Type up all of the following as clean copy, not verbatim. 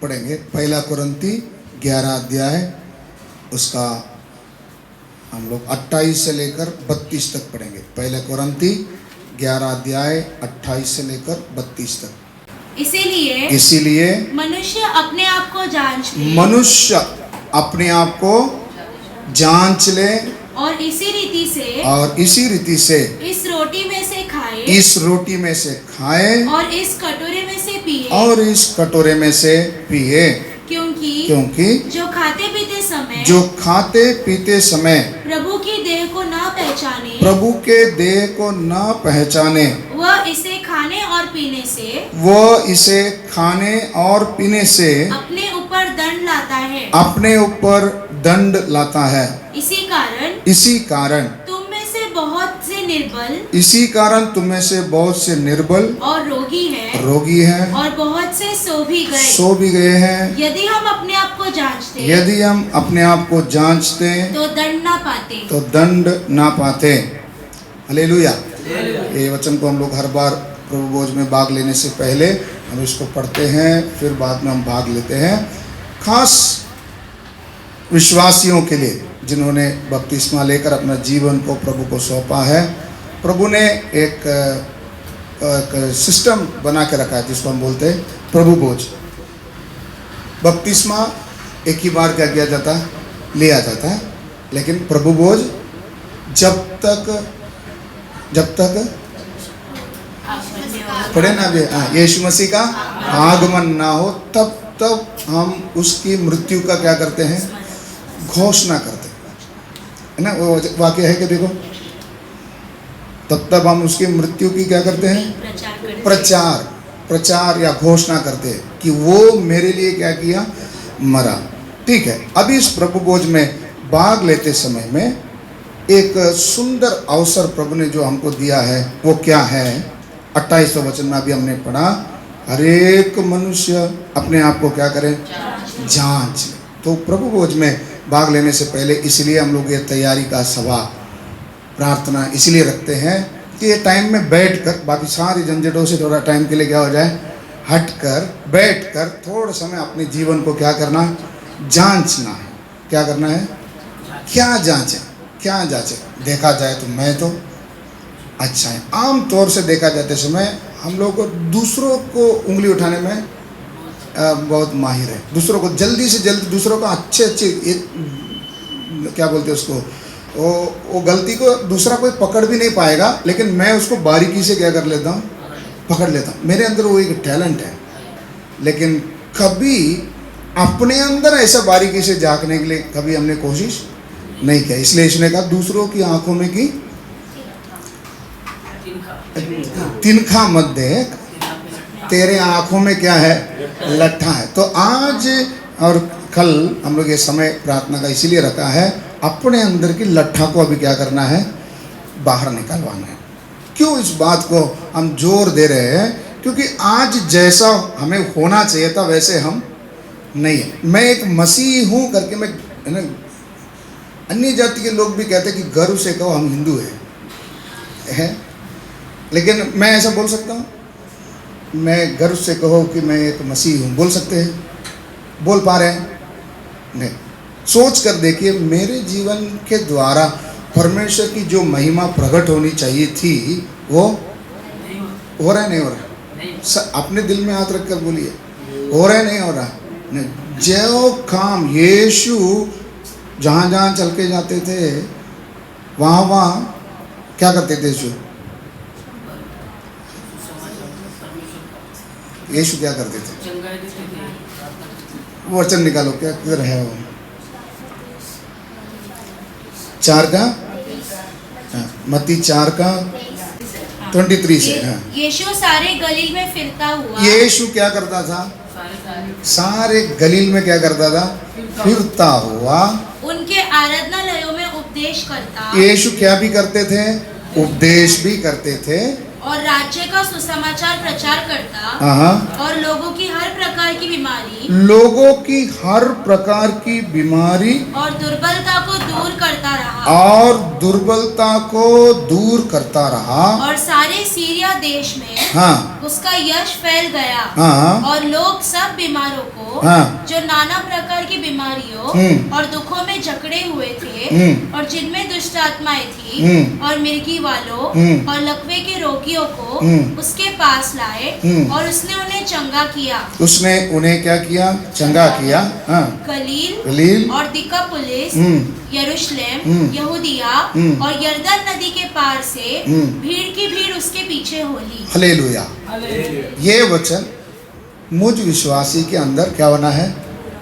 पढ़ेंगे। पहला कुरिन्ती 11 अध्याय उसका हम लोग 28 से लेकर 32 तक पढ़ेंगे। पहला कुरिन्ती 11 अध्याय 28 से लेकर 32 तक। इसीलिए मनुष्य अपने आप को जांच ले, मनुष्य अपने आप को जांच ले और इसी रीति से इस रोटी में से खाए और इस कटोरे में से पिए क्योंकि जो खाते पीते समय प्रभु के देह को न पहचाने वह इसे खाने और पीने से अपने ऊपर दंड लाता है। इसी कारण तुम में से बहुत से निर्बल और रोगी हैं और बहुत से सो भी गए हैं। यदि हम अपने आप को जांचते तो दंड ना पाते। हालेलुया। ये वचन को हम लोग हर बार प्रभु भोज में भाग लेने से पहले हम इसको पढ़ते हैं, फिर बाद में हम भाग लेते हैं। खास विश्वासियों के लिए जिन्होंने बपतिस्मा लेकर अपना जीवन को प्रभु को सौंपा है, प्रभु ने एक सिस्टम बना के रखा है जिसको हम बोलते हैं प्रभु भोज। बपतिस्मा एक ही बार क्या किया जाता है, लिया जाता है, लेकिन प्रभु भोज जब तक पढ़े ना भी यीशु मसीह का आगमन ना हो तब हम उसकी मृत्यु का क्या करते हैं, घोषणा करते है ना। वो वाक्य है कि देखो, तब हम उसकी मृत्यु की क्या करते हैं, प्रचार या घोषणा करते हैं कि वो मेरे लिए क्या किया, मरा। ठीक है। अभी इस प्रभु भोज में भाग लेते समय में एक सुंदर अवसर प्रभु ने जो हमको दिया है वो क्या है, 28वें वचन में अभी हमने पढ़ा, हर एक मनुष्य अपने आप को क्या करे, जांच। तो प्रभु भोज में भाग लेने से पहले इसलिए हम लोग ये तैयारी का सभा प्रार्थना इसलिए रखते हैं कि ये टाइम में बैठकर बाकी सारी झंझटों से थोड़ा टाइम के लिए क्या हो जाए, हटकर बैठकर थोड़ा समय अपने जीवन को क्या करना, जांचना है। क्या करना है, क्या जांचे। देखा जाए तो मैं तो अच्छा है। आम तौर से देखा जाते समय हम लोग को दूसरों को उंगली उठाने में बहुत माहिर है। दूसरों को जल्दी से जल्दी, दूसरों को अच्छे क्या बोलते हैं उसको, वो गलती को दूसरा कोई पकड़ भी नहीं पाएगा, लेकिन मैं उसको बारीकी से क्या कर लेता हूँ, पकड़ लेता हूँ। मेरे अंदर वो एक टैलेंट है, लेकिन कभी अपने अंदर ऐसा बारीकी से झांकने के लिए कभी हमने कोशिश नहीं किया। इसलिए इसने कहा दूसरों की आंखों में की तिनखा मत देख, तेरे आंखों में क्या है, लट्ठा है। तो आज और कल हम लोग ये समय प्रार्थना का इसीलिए रखा है, अपने अंदर की लट्ठा को अभी क्या करना है, बाहर निकलवाना है। क्यों इस बात को हम जोर दे रहे हैं, क्योंकि आज जैसा हमें होना चाहिए था वैसे हम नहीं है। मैं एक मसीह हूँ करके मैं, है ना, अन्य जाति के लोग भी कहते हैं कि गर्व से कहो हम हिंदू हैं, लेकिन मैं ऐसा बोल सकता हूँ, मैं गर्व से कहो कि मैं एक मसीह हूँ, बोल सकते हैं, बोल पा रहे हैं? नहीं। सोच कर देखिए, मेरे जीवन के द्वारा परमेश्वर की जो महिमा प्रकट होनी चाहिए थी वो हो रहा है, नहीं हो रहा? अपने दिल में हाथ रख कर बोलिए, हो रहा है, नहीं हो रहा? नहीं। जो काम यीशु जहाँ जहाँ चल के जाते थे वहाँ क्या करते थे यीशु क्या करते थे? वो वचन निकालो, क्या किधर है वो? 4 का मत्ती 4 का 23 से। यीशु सारे गलील में फिरता हुआ, यीशु क्या करता था? सारे गलील में क्या करता था? फिरता हुआ उनके आराधनालयों में उपदेश करता। यीशु क्या भी करते थे? उपदेश भी करते थे और राज्य का सुसमाचार प्रचार करता और लोगों की हर प्रकार की बीमारी और दुर्बलता को दूर करता रहा और सारे सीरिया देश में उसका यश फैल गया और लोग सब बीमारों को हाँ। जो नाना प्रकार की बीमारियों और दुखों में जकड़े हुए थे और जिनमें दुष्ट आत्माएं थी और मिर्गी वालों और लकवे के रोगियों को उसके पास लाए और उसने उन्हें चंगा किया। उसने उन्हें क्या किया? चंगा किया। हाँ। गलील और दिकापुलिस, यरूशलेम, यहूदिया और यरदन नदी के पार से भीड़ की भीड़ उसके पीछे हो ली। हालेलुया। ये वचन मुझ विश्वासी के अंदर क्या होना है?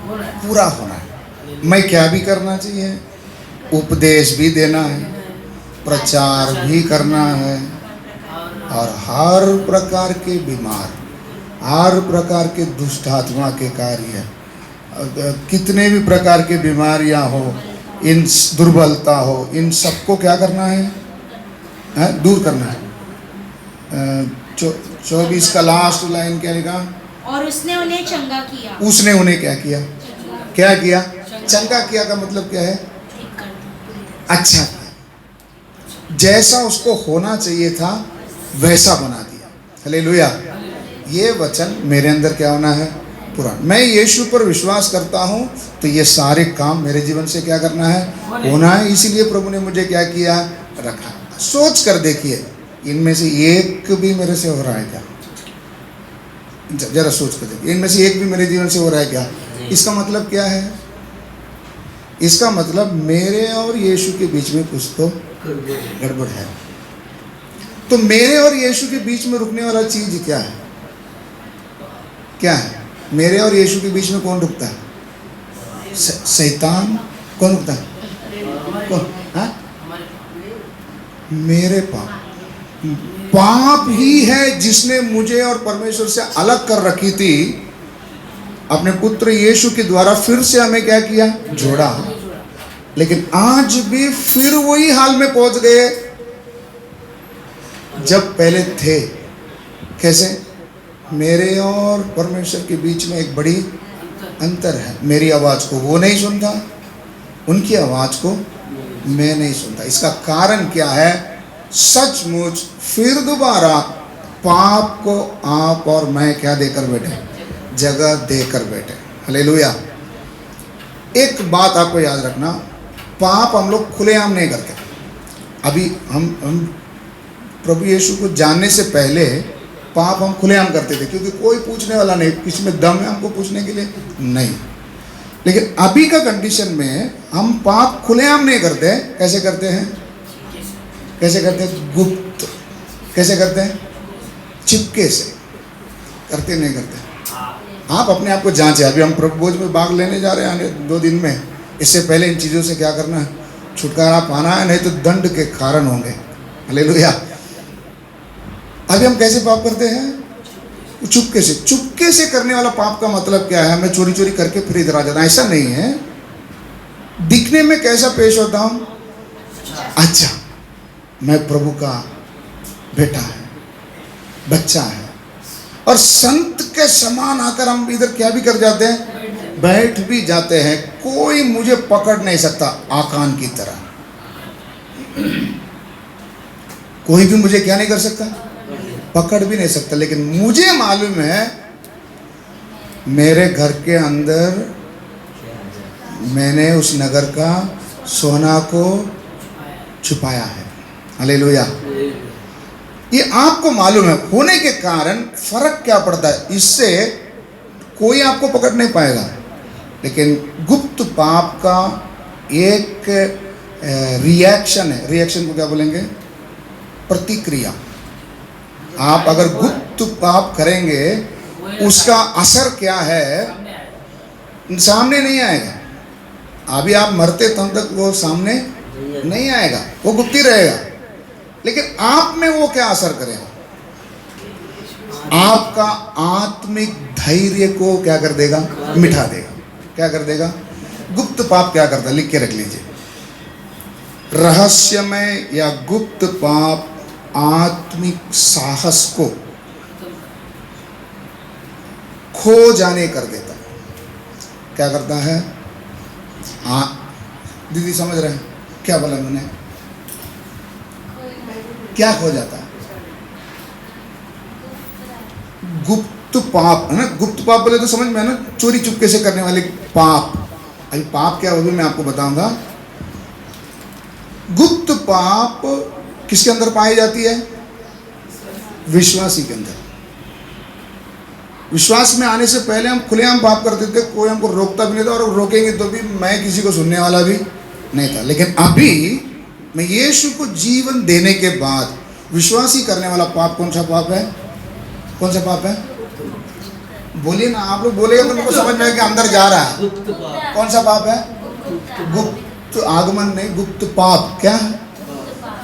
पूरा होना है। मैं क्या भी करना चाहिए? उपदेश भी देना है, प्रचार भी करना है, और हर प्रकार के बीमार, हर प्रकार के दुष्ट आत्मा के कार्य, कितने भी प्रकार के बीमारियां हो, इन दुर्बलता हो, इन सबको क्या करना है? दूर करना है। 24 का लास्ट लाइन क्या लिखा? और उसने उन्हें चंगा किया। उसने उन्हें क्या किया? क्या किया? चंगा किया का मतलब क्या है? अच्छा किया, जैसा उसको होना चाहिए था वैसा बना दिया। हालेलुया। ये वचन मेरे अंदर क्या होना है? पूरा। मैं यीशु पर विश्वास करता हूँ तो ये सारे काम मेरे जीवन से क्या करना है? होना है। इसीलिए प्रभु ने मुझे क्या किया? रखा। सोच कर देखिए, इनमें से एक भी मेरे से हो रहा है क्या? जरा सोच कर देखिए, इनमें से एक भी मेरे जीवन से हो रहा है क्या? इसका मतलब क्या है? इसका मतलब मेरे और यीशु के बीच में कुछ तो गड़बड़ है। तो मेरे और यीशु के बीच में रुकने वाला चीज क्या है? क्या है? मेरे और यीशु के बीच में कौन रुकता है? शैतान। कौन रुकता है? कौन? हाँ? मेरे पाप ही है जिसने मुझे और परमेश्वर से अलग कर रखी थी। अपने पुत्र यीशु के द्वारा फिर से हमें क्या किया? जोड़ा। लेकिन आज भी फिर वही हाल में पहुंच गए जब पहले थे। कैसे? मेरे और परमेश्वर के बीच में एक बड़ी अंतर है। मेरी आवाज को वो नहीं सुनता, उनकी आवाज को मैं नहीं सुनता। इसका कारण क्या है? सचमुच फिर दोबारा पाप को आप और मैं क्या देकर बैठे? जगह देकर बैठे। हालेलुया। एक बात आपको याद रखना, पाप हम लोग खुलेआम नहीं करते। अभी हम प्रभु यीशु को जानने से पहले पाप हम खुलेआम करते थे, क्योंकि कोई पूछने वाला नहीं, किसी में दम है हमको पूछने के लिए नहीं। लेकिन अभी का कंडीशन में हम पाप खुलेआम नहीं करते। कैसे करते हैं? कैसे करते हैं? गुप्त। कैसे करते हैं? चिपके से करते नहीं करते। आप अपने आप को जांचें। अभी हम प्रभु भोज में भाग लेने जा रहे हैं 2 दिन में। इससे पहले इन चीज़ों से क्या करना है? छुटकारा पाना है, नहीं तो दंड के कारण होंगे। हालेलुया। अभी हम कैसे पाप करते हैं? चुपके से। चुपके से करने वाला पाप का मतलब क्या है? मैं चोरी चोरी करके फिर इधर आ जाता। ऐसा नहीं है। दिखने में कैसा पेश होता हूँ? अच्छा, मैं प्रभु का बेटा है, बच्चा है, और संत के समान आकर हम इधर क्या भी कर जाते हैं? बैठ भी जाते हैं। कोई मुझे पकड़ नहीं सकता। आकान की तरह कोई भी मुझे क्या नहीं कर सकता? पकड़ भी नहीं सकता। लेकिन मुझे मालूम है मेरे घर के अंदर मैंने उस नगर का सोना को छुपाया है। हालेलुया। ये आपको मालूम है होने के कारण फर्क क्या पड़ता है? इससे कोई आपको पकड़ नहीं पाएगा। लेकिन गुप्त पाप का एक रिएक्शन है। रिएक्शन को क्या बोलेंगे? प्रतिक्रिया। आप अगर गुप्त पाप करेंगे, उसका असर क्या है? सामने नहीं आएगा। अभी आप मरते तब तक वो सामने नहीं आएगा, वो गुप्त ही रहेगा। लेकिन आप में वो क्या असर करेगा? आपका आत्मिक धैर्य को क्या कर देगा? मिटा देगा। क्या कर देगा? गुप्त पाप क्या करता है? लिख के रख लीजिए। रहस्यमय या गुप्त पाप आत्मिक साहस को खो जाने कर देता है। क्या करता है? दीदी समझ रहे हैं क्या बोला मैंने? क्या खो जाता है? गुप्त गुप्त पाप है ना, गुप्त पाप बोले तो समझ में है ना, चोरी चुपके से करने वाले पाप। अभी पाप क्या होगी मैं आपको बताऊंगा। गुप्त पाप किसके अंदर पाई जाती है? विश्वासी के अंदर। विश्वास में आने से पहले हम खुलेआम पाप करते थे, कोई हमको रोकता भी नहीं था, और रोकेंगे तो भी मैं किसी को सुनने वाला भी नहीं था। लेकिन अभी मैं यीशु को जीवन देने के बाद विश्वासी करने वाला पाप कौन सा पाप है? कौन सा पाप है? बोलिए ना, आप लोग बोलेगा तो मेरे को समझ में आएगा कि अंदर जा रहा है। कौन सा पाप है? गुप्त आगमन नहीं, गुप्त पाप। क्या है?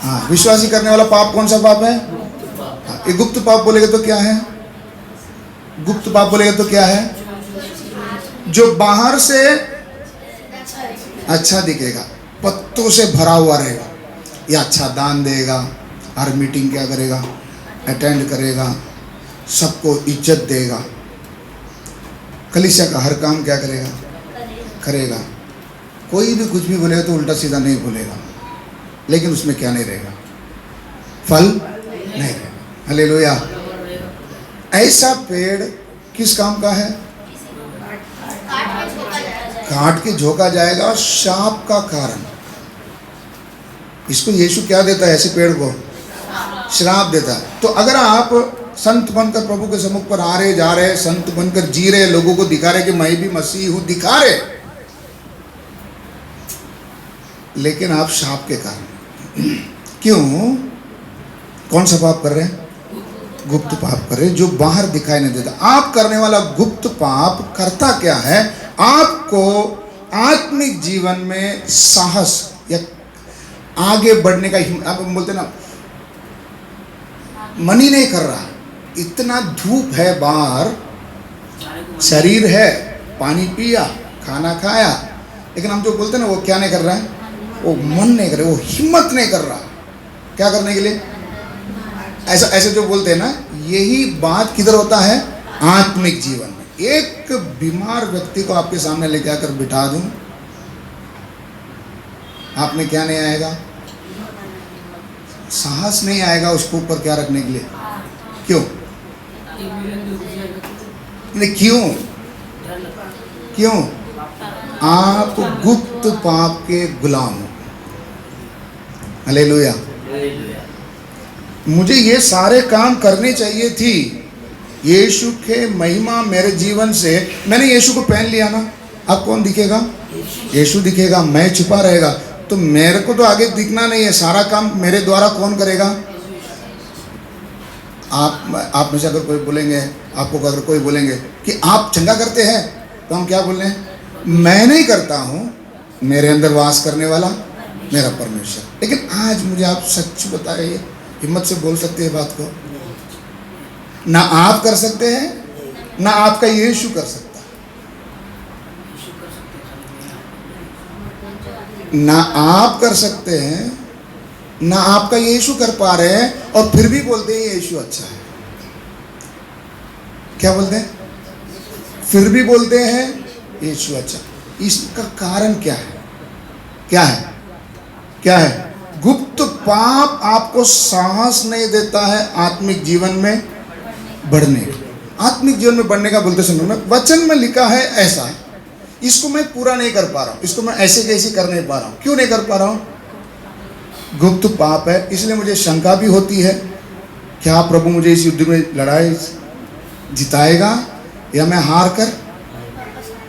हाँ, विश्वासी करने वाला पाप कौन सा पाप है? हाँ, ये गुप्त पाप बोलेगा तो क्या है? गुप्त पाप बोलेगा तो क्या है? जो बाहर से अच्छा दिखेगा, पत्तों से भरा हुआ रहेगा, या अच्छा दान देगा, हर मीटिंग क्या करेगा? अटेंड करेगा, सबको इज्जत देगा, कलीसिया का हर काम क्या करेगा? करेगा। कोई भी कुछ भी बोलेगा तो उल्टा सीधा नहीं बोलेगा, लेकिन उसमें क्या नहीं रहेगा? फल नहीं रहेगा। हालेलुया। ऐसा पेड़ किस काम का है? काट के झोंका जाएगा, शाप का कारण। इसको यीशु क्या देता है? ऐसे पेड़ को श्राप देता है। तो अगर आप संत बनकर प्रभु के सम्मुख पर आ रहे जा रहे, संत बनकर जी रहे, लोगों को दिखा रहे कि मैं भी मसीह हूं, दिखा रहे, लेकिन आप शाप के कारण। क्यों? कौन सा पाप कर रहे हैं? गुप्त पाप कर रहे हैं, जो बाहर दिखाई नहीं देता। आप करने वाला गुप्त पाप करता क्या है? आपको आत्मिक जीवन में साहस या आगे बढ़ने का हिम्मत, आप बोलते ना, मन ही नहीं कर रहा। इतना धूप है बाहर, शरीर है, पानी पिया, खाना खाया, लेकिन हम जो बोलते ना वो क्या नहीं कर रहा है? वो मन नहीं कर रहा, वो हिम्मत नहीं कर रहा क्या करने के लिए। ऐसा ऐसे जो बोलते हैं ना, यही बात किधर होता है? आत्मिक जीवन में। एक बीमार व्यक्ति को आपके सामने लेके आकर बिठा दूं, आप में क्या नहीं आएगा? साहस नहीं आएगा उसको ऊपर क्या रखने के लिए। क्यों? नहीं, क्यों? क्यों? आप गुप्त पाप के गुलाम हो। हालेलुया। मुझे ये सारे काम करने चाहिए थी। यीशु के महिमा मेरे जीवन से, मैंने यीशु को पहन लिया ना, अब कौन दिखेगा? यीशु दिखेगा, मैं छुपा रहेगा। तो मेरे को तो आगे दिखना नहीं है, सारा काम मेरे द्वारा कौन करेगा? आप में से अगर कोई बोलेंगे, आपको अगर कोई बोलेंगे कि आप चंगा करते हैं, तो हम क्या बोल रहे हैं? मैं नहीं करता हूं, मेरे अंदर वास करने वाला मेरा परमेश्वर। लेकिन आज मुझे आप सच बताइए, हिम्मत से बोल सकते हैं बात को? ना आप कर सकते हैं, ना आपका यीशु कर सकता, ना आप कर सकते हैं, ना आपका यीशु कर पा रहे हैं, और फिर भी बोलते हैं यीशु अच्छा है। क्या बोलते हैं? फिर भी बोलते हैं यीशु अच्छा। इसका कारण क्या है? क्या है? क्या है? गुप्त पाप आपको साहस नहीं देता है आत्मिक जीवन में बढ़ने। आत्मिक जीवन में बढ़ने का बोलते सुनो, मैं वचन में लिखा है ऐसा, इसको मैं पूरा नहीं कर पा रहा हूं, इसको मैं ऐसे कैसे कर नहीं पा रहा हूं। क्यों नहीं कर पा रहा हूं? गुप्त पाप है। इसलिए मुझे शंका भी होती है, क्या प्रभु मुझे इस युद्ध में लड़ाई जिताएगा, या मैं हार कर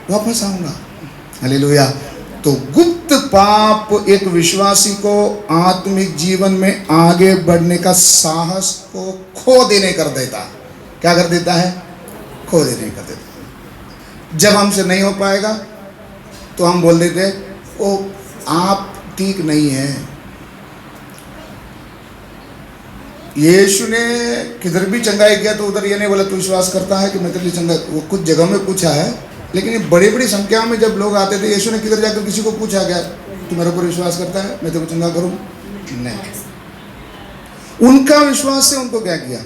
वापस आऊंगा। हालेलुया। तो गुप्त पाप एक विश्वासी को आत्मिक जीवन में आगे बढ़ने का साहस को खो देने कर देता है। क्या कर देता है? खो देने कर देता है। जब हमसे नहीं हो पाएगा तो हम बोल देते ओ आप ठीक नहीं है। यीशु ने किधर भी चंगाई किया तो उधर ये नहीं बोला तू विश्वास करता है कि मैं तेरे लिए चंगा। वो कुछ जगह में पूछा है, लेकिन ये बड़ी बड़ी संख्या में जब लोग आते थे, यीशु ने किधर जाकर किसी को पूछा गया तू मेरे ऊपर विश्वास करता है, मैं तेरे को चंगा करूं? नहीं। उनका विश्वास से उनको क्या किया।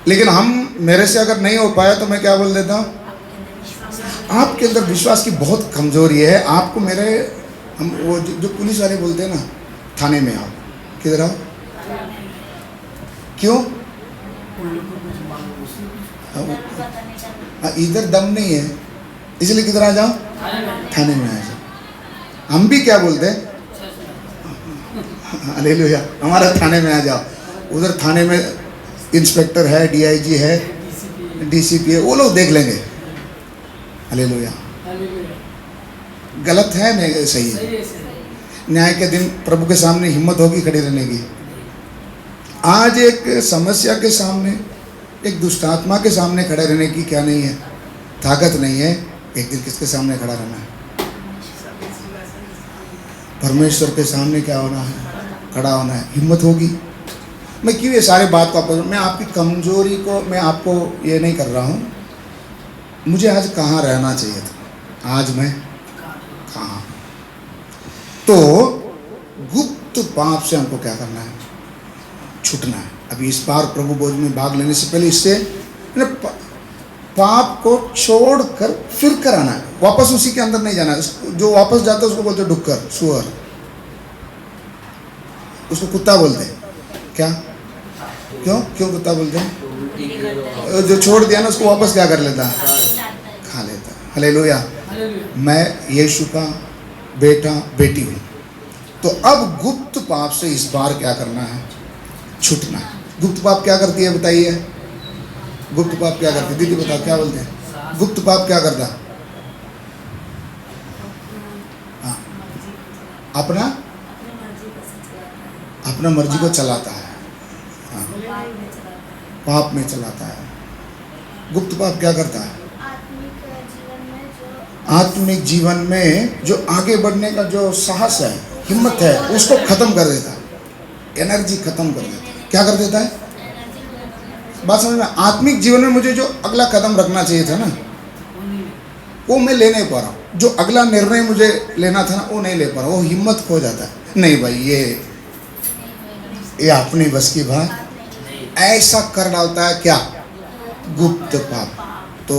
लेकिन हम, मेरे से अगर नहीं हो पाया तो मैं क्या बोल देता हूँ, आपके अंदर विश्वास की बहुत कमजोरी है। आपको मेरे, हम वो जो पुलिस वाले बोलते हैं ना, थाने में आओ, किधर आओ, क्यों? इधर दम नहीं है, इसलिए किधर आ जाओ, थाने में आ जाओ। हम भी क्या बोलते हैं, हालेलुया, हमारा थाने में आ जाओ। उधर थाने में इंस्पेक्टर है, डीआईजी है, डीसीपी है, वो लोग देख लेंगे। हालेलुया, गलत है नहीं, सही है। न्याय के दिन प्रभु के सामने हिम्मत होगी खड़ी रहने की। आज एक समस्या के सामने, एक दुष्ट आत्मा के सामने खड़े रहने की क्या नहीं है, ताकत नहीं है। एक दिन किसके सामने खड़ा रहना है, परमेश्वर के सामने क्या होना है, खड़ा होना है। हिम्मत होगी। मैं क्यों ये सारे बात को आपको, मैं आपकी कमजोरी को, मैं आपको ये नहीं कर रहा हूँ। मुझे आज कहाँ रहना चाहिए था, आज मैं कहाँ। तो गुप्त पाप से हमको क्या करना है, छूटना है। अभी इस बार प्रभु भोज में भाग लेने से पहले इससे पाप को छोड़कर फिर कर आना है, वापस उसी के अंदर नहीं जाना है। जो वापस जाता है उसको बोलते हैं डुक्कर, सुअर, उसको कुत्ता बोलते हैं। क्या, क्यों क्यों कुत्ता बोलते हैं? जो छोड़ दिया ना उसको वापस क्या कर लेता है, खा लेता है। हालेलुया, मैं यीशु का बेटा बेटी हूँ। तो अब गुप्त पाप से इस बार क्या करना है, छूटना है। गुप्त पाप क्या करती है बताइए, गुप्त पाप क्या करती है? दीदी बताओ क्या बोलते हैं, गुप्त पाप क्या करता है? हाँ, अपना मर्जी को चलाता है। हाँ, पाप में चलाता है। गुप्त पाप क्या करता है? आत्मिक जीवन में जो आगे बढ़ने का जो साहस है, हिम्मत है, उसको खत्म कर देता है। एनर्जी खत्म कर देता है। क्या कर देता है? बात समझ में? आत्मिक जीवन में मुझे जो अगला कदम रखना चाहिए था ना, वो मैं ले नहीं पा रहा हूँ। जो अगला निर्णय मुझे लेना था ना, वो नहीं ले पा रहा हूँ। वो हिम्मत खो जाता है। नहीं भाई, ये अपनी बस की बात, ऐसा कर डालता है। क्या? गुप्त पाप। तो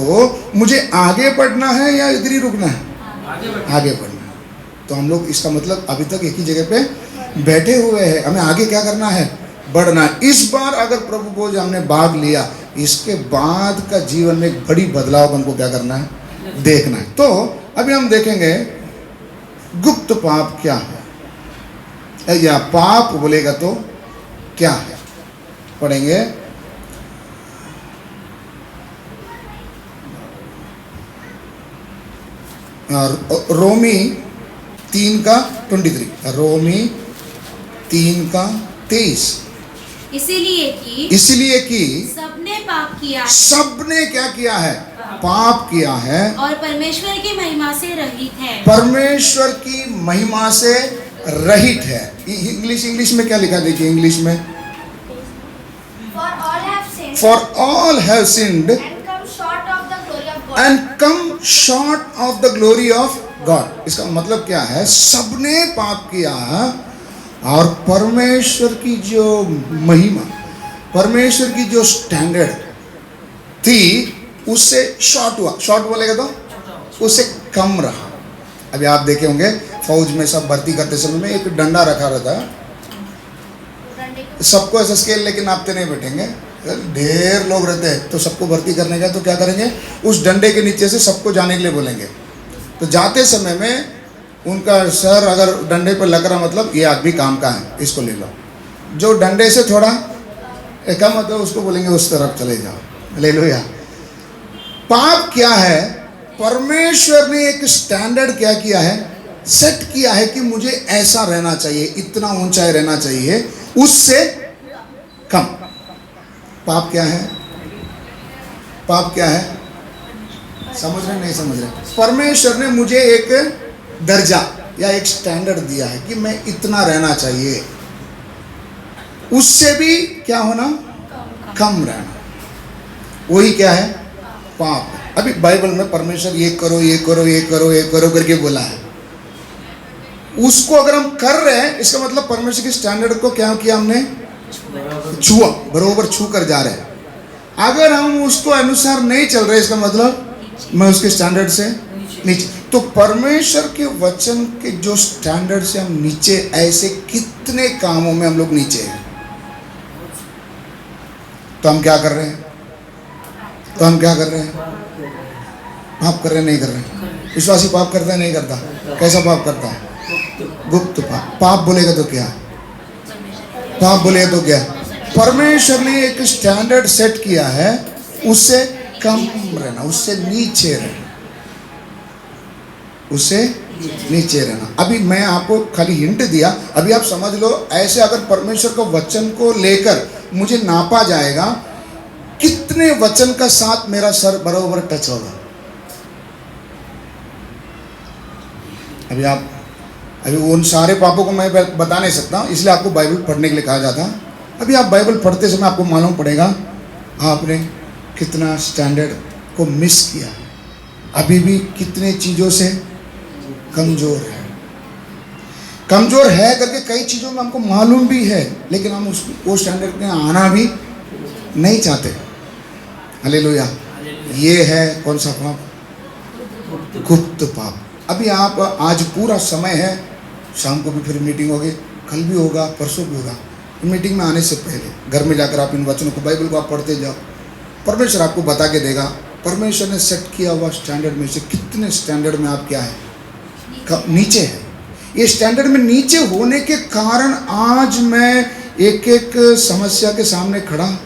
मुझे आगे बढ़ना है या इधर ही रुकना है? आगे बढ़ना है। तो हम लोग, इसका मतलब अभी तक एक ही जगह पे बैठे हुए हैं। हमें आगे क्या करना है? बढ़ना है। इस बार अगर प्रभु भोज हमने भाग लिया, इसके बाद का जीवन में एक बड़ी बदलाव हमको क्या करना है, देखना है। तो अभी हम देखेंगे गुप्त पाप क्या है, या पाप बोलेगा तो क्या है, पढ़ेंगे। रोमी 3:23, रोमी 3:23। इसलिए कि सबने पाप किया, सबने क्या किया है? पाप किया है, और परमेश्वर की महिमा से रहित है। परमेश्वर की महिमा से रहित है। इंग्लिश में क्या लिखा, देखिए इंग्लिश में, For all have sinned and come short of the glory of God। इसका मतलब क्या है? सबने पाप किया और परमेश्वर की जो महिमा, परमेश्वर की जो स्टैंडर्ड थी, उससे शॉर्ट हुआ। शॉर्ट बोलेगा तो उससे कम रहा। अभी आप देखे होंगे फौज में सब भर्ती करते समय में एक डंडा रखा रहता है। सबको ऐसा स्केल लेके नापते नहीं बैठेंगे, ढेर लोग रहते हैं। तो सबको भर्ती करने का तो क्या करेंगे, उस डंडे के नीचे से सबको जाने के लिए बोलेंगे। तो जाते समय में उनका सर अगर डंडे पर लग रहा, मतलब ये आदमी काम का है, इसको ले लो। जो डंडे से थोड़ा कम होता है उसको बोलेंगे उस तरफ चले जाओ। ले लो। या पाप क्या है? परमेश्वर ने एक स्टैंडर्ड क्या किया है, सेट किया है कि मुझे ऐसा रहना चाहिए, इतना ऊंचाई रहना चाहिए, उससे कम। पाप क्या है? पाप क्या है? समझ रहे नहीं समझ रहे? परमेश्वर ने मुझे एक दर्जा या एक स्टैंडर्ड दिया है कि मैं इतना रहना चाहिए, उससे भी क्या होना, कम रहना। वही क्या है? पाप। अभी बाइबल में परमेश्वर ये करो, ये करो, ये करो, ये करो करके बोला है। उसको अगर हम कर रहे हैं, इसका मतलब परमेश्वर के स्टैंडर्ड को क्या किया हमने? छुआ, बरोबर छू कर जा रहे हैं। अगर हम उसको अनुसार नहीं चल रहे, इसका मतलब मैं उसके स्टैंडर्ड से नीचे। तो परमेश्वर के वचन के जो स्टैंडर्ड से हम नीचे, ऐसे कितने कामों में हम लोग नीचे हैं। तो हम क्या कर रहे हैं? तो हम क्या कर रहे हैं? पाप कर रहे हैं, नहीं कर रहे हैं? विश्वासी पाप करता है, नहीं करता? कैसा पाप करता है? गुप्त पाप। पाप बोलेगा तो क्या? पाप बोलेगा तो क्या? परमेश्वर ने एक स्टैंडर्ड सेट किया है, उससे कम रहना, उससे नीचे रहना, उससे नीचे रहना। अभी मैं आपको खाली हिंट दिया, अभी आप समझ लो। ऐसे अगर परमेश्वर के वचन को लेकर मुझे नापा जाएगा, कितने वचन का साथ मेरा सर बराबर टच होगा? अभी उन सारे पापों को मैं बता नहीं सकता, इसलिए आपको बाइबल पढ़ने के लिए कहा जाता। अभी आप बाइबल पढ़ते समय आपको मालूम पड़ेगा आपने कितना स्टैंडर्ड को मिस किया, अभी भी कितने चीज़ों से कमज़ोर है। कमज़ोर है करके कई चीज़ों में हमको मालूम भी है, लेकिन हम वो स्टैंडर्ड में आना भी नहीं चाहते। हालेलुया। ये है कौन सा पाप? गुप्त पाप। अभी आप आज पूरा समय है, शाम को भी फिर मीटिंग होगी, कल भी होगा, परसों भी होगा। मीटिंग में आने से पहले घर में जाकर आप इन वचनों को, बाइबल को आप पढ़ते जाओ। परमेश्वर आपको बता के देगा। परमेश्वर ने सेट किया हुआ स्टैंडर्ड में से कितने स्टैंडर्ड में आप क्या है? नीचे है। ये स्टैंडर्ड में नीचे होने के कारण आज मैं एक एक समस्या के सामने खड़ा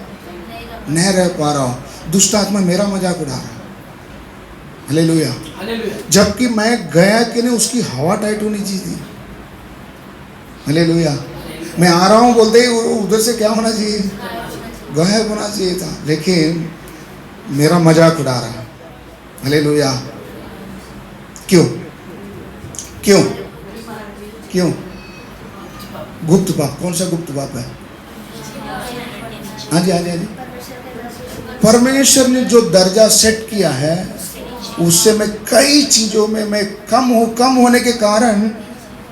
नहीं रह पा रहा हूँ। दुष्ट आत्मा मेरा मजाक उड़ा रहा है। हालेलुया। जबकि मैं गया कि नहीं, उसकी हवा टाइट होनी चाहिए थी। हालेलुया। मैं आ रहा हूँ बोलते ही उधर से क्या होना चाहिए? गायब होना चाहिए था, लेकिन मेरा मजाक उड़ा रहा है। हालेलुया। क्यों? क्यों? क्यों? गुप्त पाप। कौन सा गुप्त पाप है? हाँ जी, हाँ जी, हाँ जी। परमेश्वर ने जो दर्जा सेट किया है, उससे मैं कई चीज़ों में मैं कम होने के कारण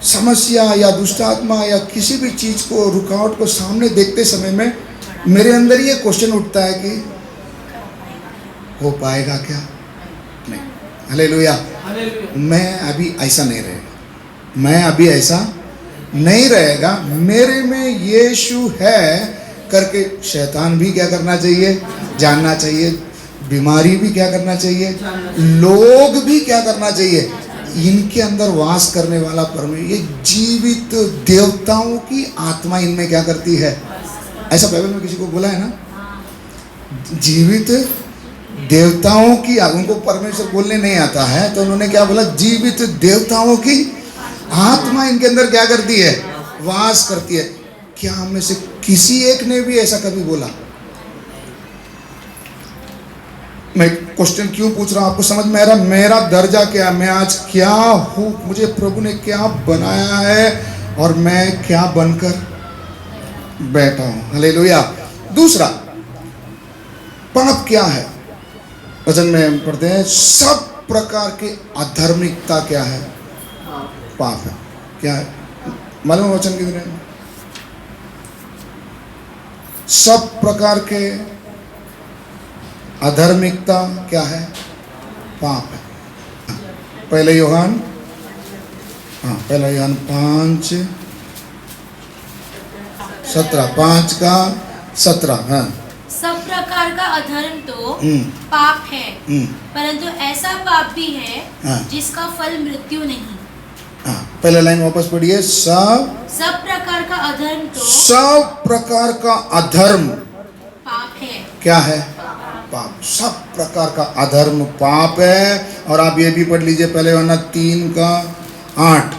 समस्या या दुष्ट आत्मा या किसी भी चीज़ को, रुकावट को सामने देखते समय में मेरे अंदर ये क्वेश्चन उठता है कि हो पाएगा क्या? नहीं। हालेलुया। मैं अभी ऐसा नहीं रहेगा, मैं अभी ऐसा नहीं रहेगा। मेरे में यीशु है करके शैतान भी क्या करना चाहिए? जानना चाहिए। बीमारी भी क्या करना चाहिए? लोग भी क्या करना चाहिए? इनके अंदर वास करने वाला परमेश्वर, ये जीवित देवताओं की आत्मा इनमें क्या करती है? ऐसा बाइबल में किसी को बोला है ना? जीवित देवताओं की, उनको परमेश्वर बोलने नहीं आता है तो उन्होंने क्या बोला? जीवित देवताओं की आत्मा इनके अंदर क्या करती है? वास करती है। क्या हम में से किसी एक ने भी ऐसा कभी बोला? मैं क्वेश्चन क्यों पूछ रहा हूं? आपको समझ में आ रहा मेरा दर्जा क्या? मैं आज क्या हूं? मुझे प्रभु ने क्या बनाया है और मैं क्या बनकर बैठा हूं। हालेलुया। दूसरा पाप क्या है? वचन में पढ़ते हैं, सब प्रकार के अधर्मिकता क्या है? पाप है। क्या है? मालूम वचन किधर है? सब प्रकार के अधर्मिकता क्या है? पाप है। पहले यूहन्ना 5:17, 5:17। हाँ। सब प्रकार का अधर्म तो पाप है, परंतु ऐसा पाप भी है जिसका फल मृत्यु नहीं। हाँ, पहले लाइन वापस पढ़िए। सब प्रकार का अधर्म तो, सब प्रकार का अधर्म पाप है। क्या है? पाप। सब प्रकार का अधर्म पाप है। और आप ये भी पढ़ लीजिए पहले यूहन्ना 3:8।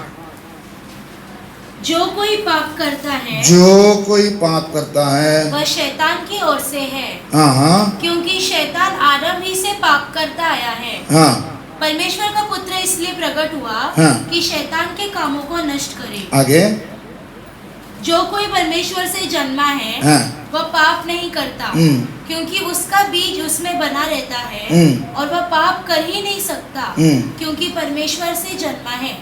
जो कोई पाप करता है, जो कोई पाप करता है वह शैतान की ओर से है। हाँ, क्योंकि शैतान आदम ही से पाप करता आया है। हाँ। परमेश्वर का पुत्र इसलिए प्रकट हुआ कि शैतान के कामों को नष्ट करे। आगे। जो कोई परमेश्वर से जन्मा है वह पाप नहीं करता, क्योंकि उसका बीज उसमें बना रहता है, और वह पाप कर ही नहीं सकता, क्योंकि परमेश्वर से जन्मा है।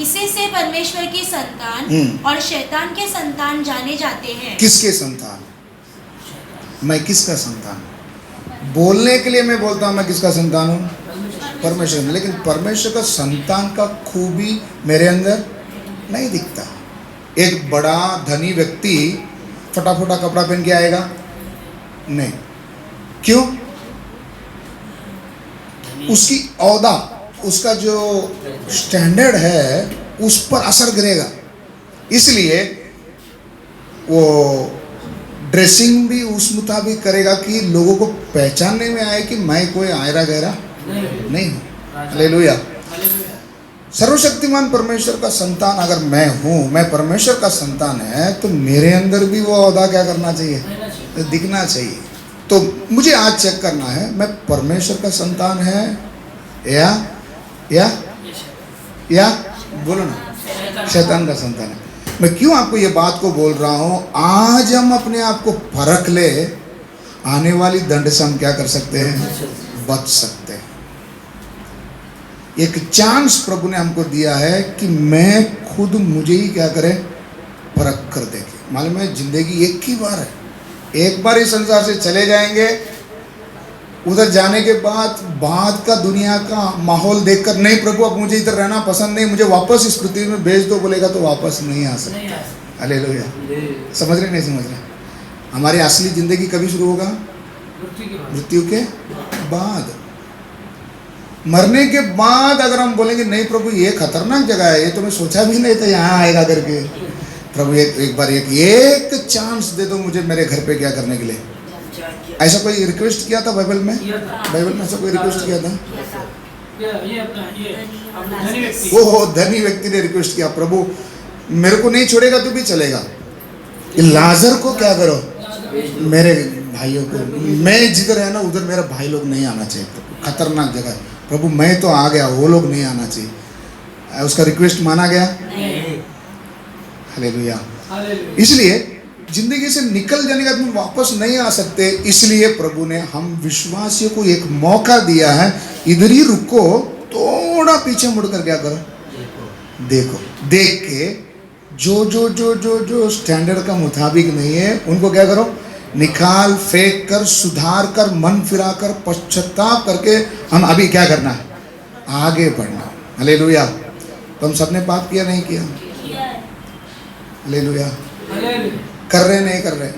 इसी से परमेश्वर की संतान और शैतान के संतान जाने जाते हैं। किसके संतान? मैं किसका संतान? बोलने के लिए मैं बोलता हूँ मैं किसका संतान हूँ? परमेश्वर। लेकिन परमेश्वर का संतान का खूबी मेरे अंदर नहीं दिखता। एक बड़ा धनी व्यक्ति फटाफटा कपड़ा पहन के आएगा? नहीं। क्यों? उसकी औदा, उसका जो स्टैंडर्ड है उस पर असर गिरेगा। इसलिए वो ड्रेसिंग भी उस मुताबिक करेगा कि लोगों को पहचानने में आए कि मैं कोई आयरा गहरा नहीं हूँ। हालेलुया। सर्वशक्तिमान परमेश्वर का संतान अगर मैं हूँ, मैं परमेश्वर का संतान है, तो मेरे अंदर भी वो औदा क्या करना चाहिए, दिखना चाहिए। तो मुझे आज चेक करना है मैं परमेश्वर का संतान है या बोलो ना शैतान का संतान है। मैं क्यों आपको ये बात को बोल रहा हूँ, आज हम अपने आप को परख ले, आने वाली दंड से हम क्या कर सकते हैं, बच सकते हैं। एक चांस प्रभु ने हमको दिया है कि मैं खुद मुझे ही क्या करें, परख कर देखे। मालूम है जिंदगी एक ही बार है, एक बार इस संसार से चले जाएंगे, उधर जाने के बाद का दुनिया का माहौल देखकर नहीं प्रभु अब मुझे इधर रहना पसंद नहीं, मुझे वापस इस पृथ्वी में भेज दो बोलेगा तो वापस नहीं आ सकता। हालेलुया। समझ रहे नहीं समझ रहे? हमारी असली जिंदगी कभी शुरू होगा, मृत्यु के बाद। मरने के बाद अगर हम बोलेंगे नहीं प्रभु ये खतरनाक जगह है, ये तो मैं सोचा भी नहीं था यहाँ आएगा करके, प्रभु एक बार एक चांस दे दो मुझे मेरे घर पे क्या करने के लिए। ऐसा कोई रिक्वेस्ट किया था बाइबल में? बाइबल में ऐसा कोई रिक्वेस्ट किया था? वो धनी व्यक्ति ने रिक्वेस्ट किया, प्रभु मेरे को नहीं छोड़ेगा तो भी चलेगा, लाजर को क्या करो, मेरे भाइयों को, मैं जिधर है ना उधर मेरा भाई लोग नहीं आना चाहिए, खतरनाक जगह है प्रभु, मैं तो आ गया, वो लोग नहीं आना चाहिए। उसका रिक्वेस्ट माना गया। हालेलुया। इसलिए जिंदगी से निकल जाने का तुम वापस नहीं आ सकते, इसलिए प्रभु ने हम विश्वासियों को एक मौका दिया है, इधर ही रुको, थोड़ा पीछे मुड़कर क्या करो, देखो, देख के जो जो जो जो जो स्टैंडर्ड का मुताबिक नहीं है उनको क्या करो, निकाल फेंक कर, सुधार कर, मन फिरा कर, पश्चाताप करके हम अभी क्या करना है, आगे बढ़ना। हालेलुया। तो हम सबने पाप किया नहीं किया? हालेलुया। कर रहे नहीं कर रहे?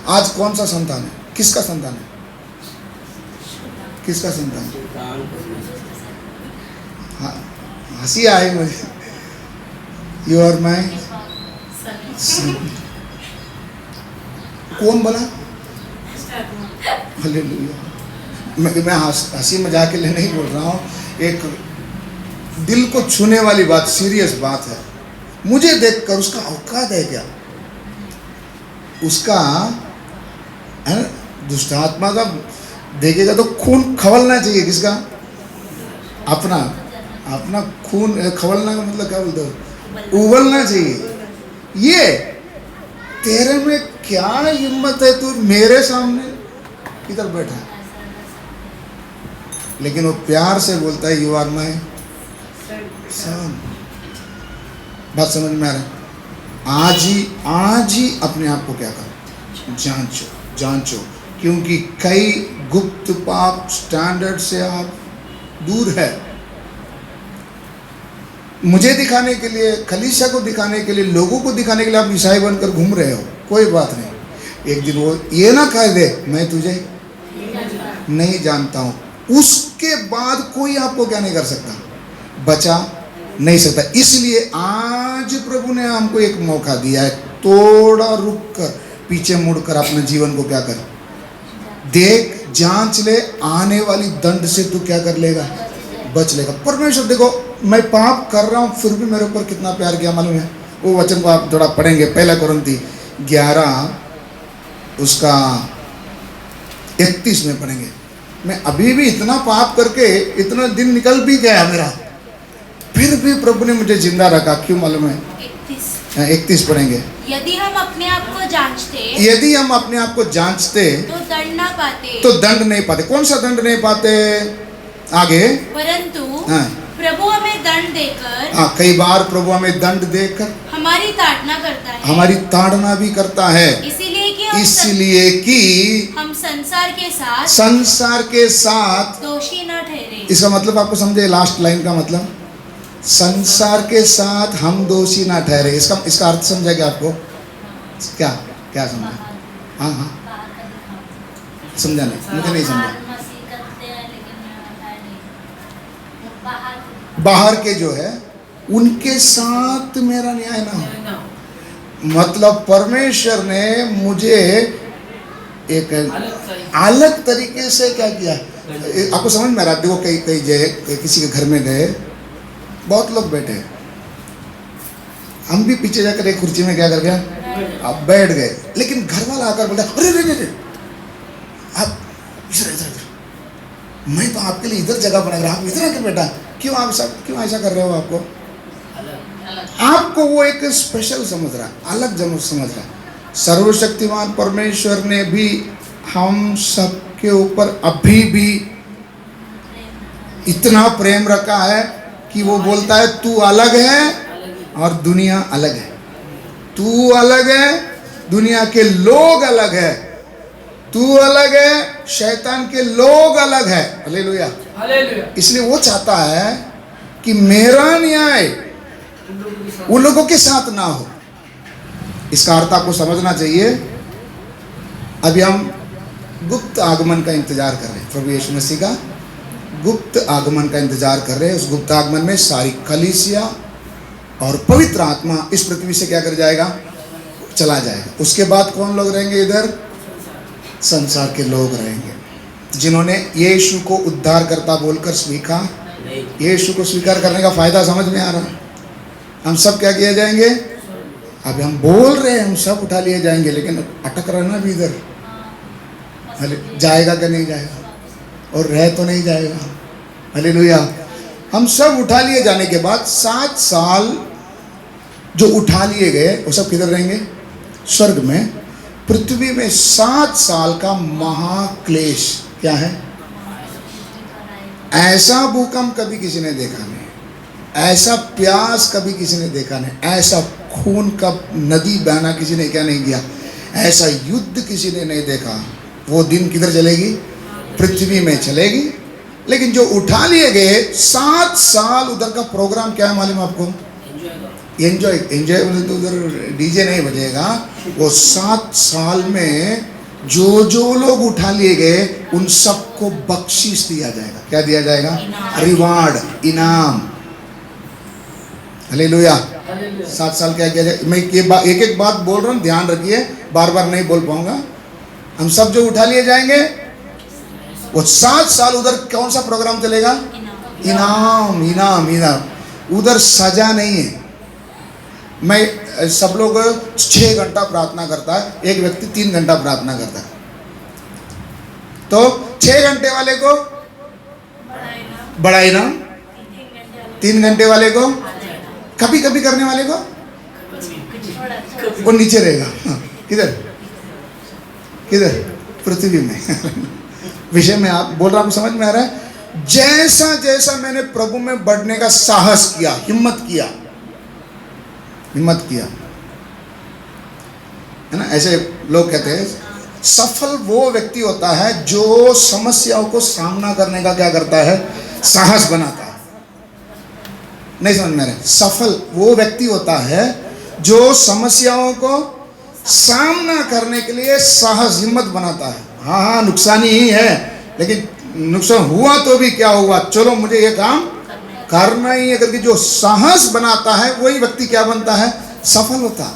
आज कौन सा संतान है, किसका संतान है, किसका संतान है? हंसी आई मुझे। यू आर माई कौन बना? हालेलुया। मैं हंसी मजाक के लिए नहीं बोल रहा हूँ, एक दिल को छूने वाली बात, सीरियस बात है। मुझे देखकर उसका औकात है क्या, उसका है ना, दुष्ट आत्मा का देखेगा तो खून खवलना चाहिए। किसका? अपना अपना खून खवलना का मतलब क्या बोलते हो, उबलना चाहिए। ये तेरे में क्या हिम्मत है, तू मेरे सामने इधर बैठा है, लेकिन वो प्यार से बोलता है यू आर माई सन। बात समझ में आ रहा है? आज ही अपने आप को क्या करो, जांचो, क्योंकि कई गुप्त पाप स्टैंडर्ड से आप दूर है। मुझे दिखाने के लिए, कलीसिया को दिखाने के लिए, लोगों को दिखाने के लिए आप ईसाई बनकर घूम रहे हो, कोई बात नहीं। एक दिन वो ये ना कह दे मैं तुझे नहीं जानता हूँ, उसके बाद कोई आपको क्या नहीं कर सकता, बचा नहीं सकता। इसलिए आज प्रभु ने हमको एक मौका दिया है, थोड़ा रुक कर, पीछे मुड़कर अपने जीवन को क्या कर, देख, जांच ले, आने वाली दंड से तू क्या कर लेगा, बच लेगा। परमेश्वर देखो मैं पाप कर रहा हूँ फिर भी मेरे ऊपर कितना प्यार किया मालूम है? वो वचन को आप थोड़ा पढ़ेंगे, 1 कुरिन्थी 11 उसका 31 में पढ़ेंगे। मैं अभी भी इतना पाप करके इतना दिन निकल भी गया मेरा, फिर भी प्रभु ने मुझे जिंदा रखा। क्यों मालूम है? 31 पढ़ेंगे। यदि हम अपने आप को जांचते तो दंड ना पाते, तो दंड नहीं पाते। कौन सा दंड नहीं पाते? आगे, परंतु प्रभु हमें दंड देकर, कई बार प्रभु हमें दंड देकर हमारी ताड़ना करता है, हमारी ताड़ना भी करता है, इसलिए कि हम संसार के साथ दोषी न ठहरे। इसका मतलब आपको समझे? लास्ट लाइन का मतलब, संसार के साथ हम दोषी ना ठहरे। इसका अर्थ समझेगा आपको? क्या समझा? हाँ समझा नहीं, मुझे नहीं समझा। बाहर के जो है उनके साथ मेरा न्याय ना हो। मतलब परमेश्वर ने मुझे एक अलग तरीके से क्या किया, आपको समझ में आ रहा है? देखो कई कई जगह किसी के घर में गए, बहुत लोग बैठे, हम भी पीछे जाकर एक कुर्सी में क्या कर गया, आप बैठ गए, लेकिन घर वाला आकर बोला अरे रे रे रे आप इधर, मैं तो आपके लिए इधर जगह बना रहा, आप इधर आकर बैठा, क्यों ऐसा कर रहे हो? आपको वो एक स्पेशल समझ रहा, अलग समझ रहा। सर्वशक्तिमान परमेश्वर ने भी हम सबके ऊपर अभी भी इतना प्रेम रखा है कि वो बोलता है तू अलग है और दुनिया अलग है, तू अलग है, दुनिया के लोग अलग है, तू अलग है, शैतान के लोग अलग है। हालेलुया, इसलिए वो चाहता है कि मेरा न्याय उन लोगों के साथ ना हो। इसका अर्थ आपको समझना चाहिए। अभी हम गुप्त आगमन का इंतजार कर रहे हैं, प्रभु यीशु मसीह का गुप्त आगमन का इंतजार कर रहे हैं। उस गुप्त आगमन में सारी कलीसिया और पवित्र आत्मा इस पृथ्वी से क्या कर जाएगा, चला जाएगा। उसके बाद कौन लोग रहेंगे इधर? संसार के लोग रहेंगे जिन्होंने यीशु को उद्धारकर्ता बोलकर स्वीकार, यीशु को स्वीकार करने का फायदा समझ में आ रहा है। हम सब क्या किए जाएंगे? अभी हम बोल रहे हैं हम सब उठा लिए जाएंगे, लेकिन अटक रहना भी इधर, जाएगा कि नहीं जाएगा, और रह तो नहीं जाएगा। हालेलुया। हम सब उठा लिए जाने के बाद 7 साल जो उठा लिए गए वो सब किधर रहेंगे? स्वर्ग में। पृथ्वी में 7 साल का महाक्लेश क्या है? ऐसा भूकंप कभी किसी ने देखा नहीं, ऐसा प्यास कभी किसी ने देखा नहीं, ऐसा खून का नदी बहना किसी ने क्या नहीं किया, ऐसा युद्ध किसी ने नहीं देखा। वो दिन किधर चलेगी? पृथ्वी में चलेगी। लेकिन जो उठा लिए गए 7 साल उधर का प्रोग्राम क्या है मालूम आपको? एंजॉय बोले तो उधर डीजे नहीं बजेगा। वो 7 साल में जो लोग उठा लिए गए उन सबको बख्शीश दिया जाएगा। क्या दिया जाएगा? रिवार्ड, इनाम। हालेलुया। 7 साल क्या किया जाए? मैं एक एक बात बोल रहा हूँ, ध्यान रखिए, बार बार नहीं बोल पाऊंगा। हम सब जो उठा लिए जाएंगे वो 7 साल उधर कौन सा प्रोग्राम चलेगा? इनाम, इनाम, इनाम। उधर सजा नहीं है। मैं सब लोग 6 घंटा प्रार्थना करता है, एक व्यक्ति 3 घंटा प्रार्थना करता है, तो 6 घंटे वाले को बड़ा इनाम, 3 घंटे वाले को कभी कभी करने वाले को वो नीचे रहेगा। किधर? किधर? पृथ्वी में। विषय में आप बोल रहा हूं, समझ में आ रहा है? जैसा जैसा मैंने प्रभु में बढ़ने का साहस किया, हिम्मत किया है ना। ऐसे लोग कहते हैं सफल वो व्यक्ति होता है जो समस्याओं को सामना करने का क्या करता है? साहस बनाता है। नहीं समझ में आ रहा? सफल वो व्यक्ति होता है जो समस्याओं को सामना करने के लिए साहस, हिम्मत बनाता है। हाँ, नुकसान ही है, लेकिन नुकसान हुआ तो भी क्या हुआ, चलो मुझे ये काम करना ही है करके जो साहस बनाता है वही व्यक्ति क्या बनता है? सफल होता है।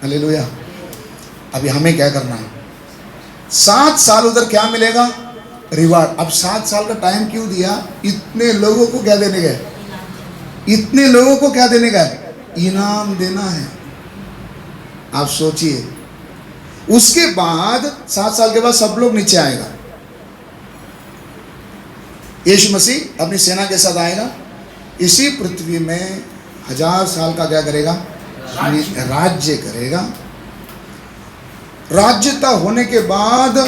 हालेलुया। अभी हमें क्या करना है? 7 साल उधर क्या मिलेगा? रिवार्ड। अब 7 साल का टाइम क्यों दिया? इतने लोगों को क्या देने गए? इतने लोगों को क्या देने गए? इनाम देना है। आप सोचिए, उसके बाद 7 साल के बाद सब लोग नीचे आएगा। यीशु मसीह अपनी सेना के साथ आएगा, इसी पृथ्वी में 1000 साल का क्या करेगा? राज्य करेगा। राज्यता होने के बाद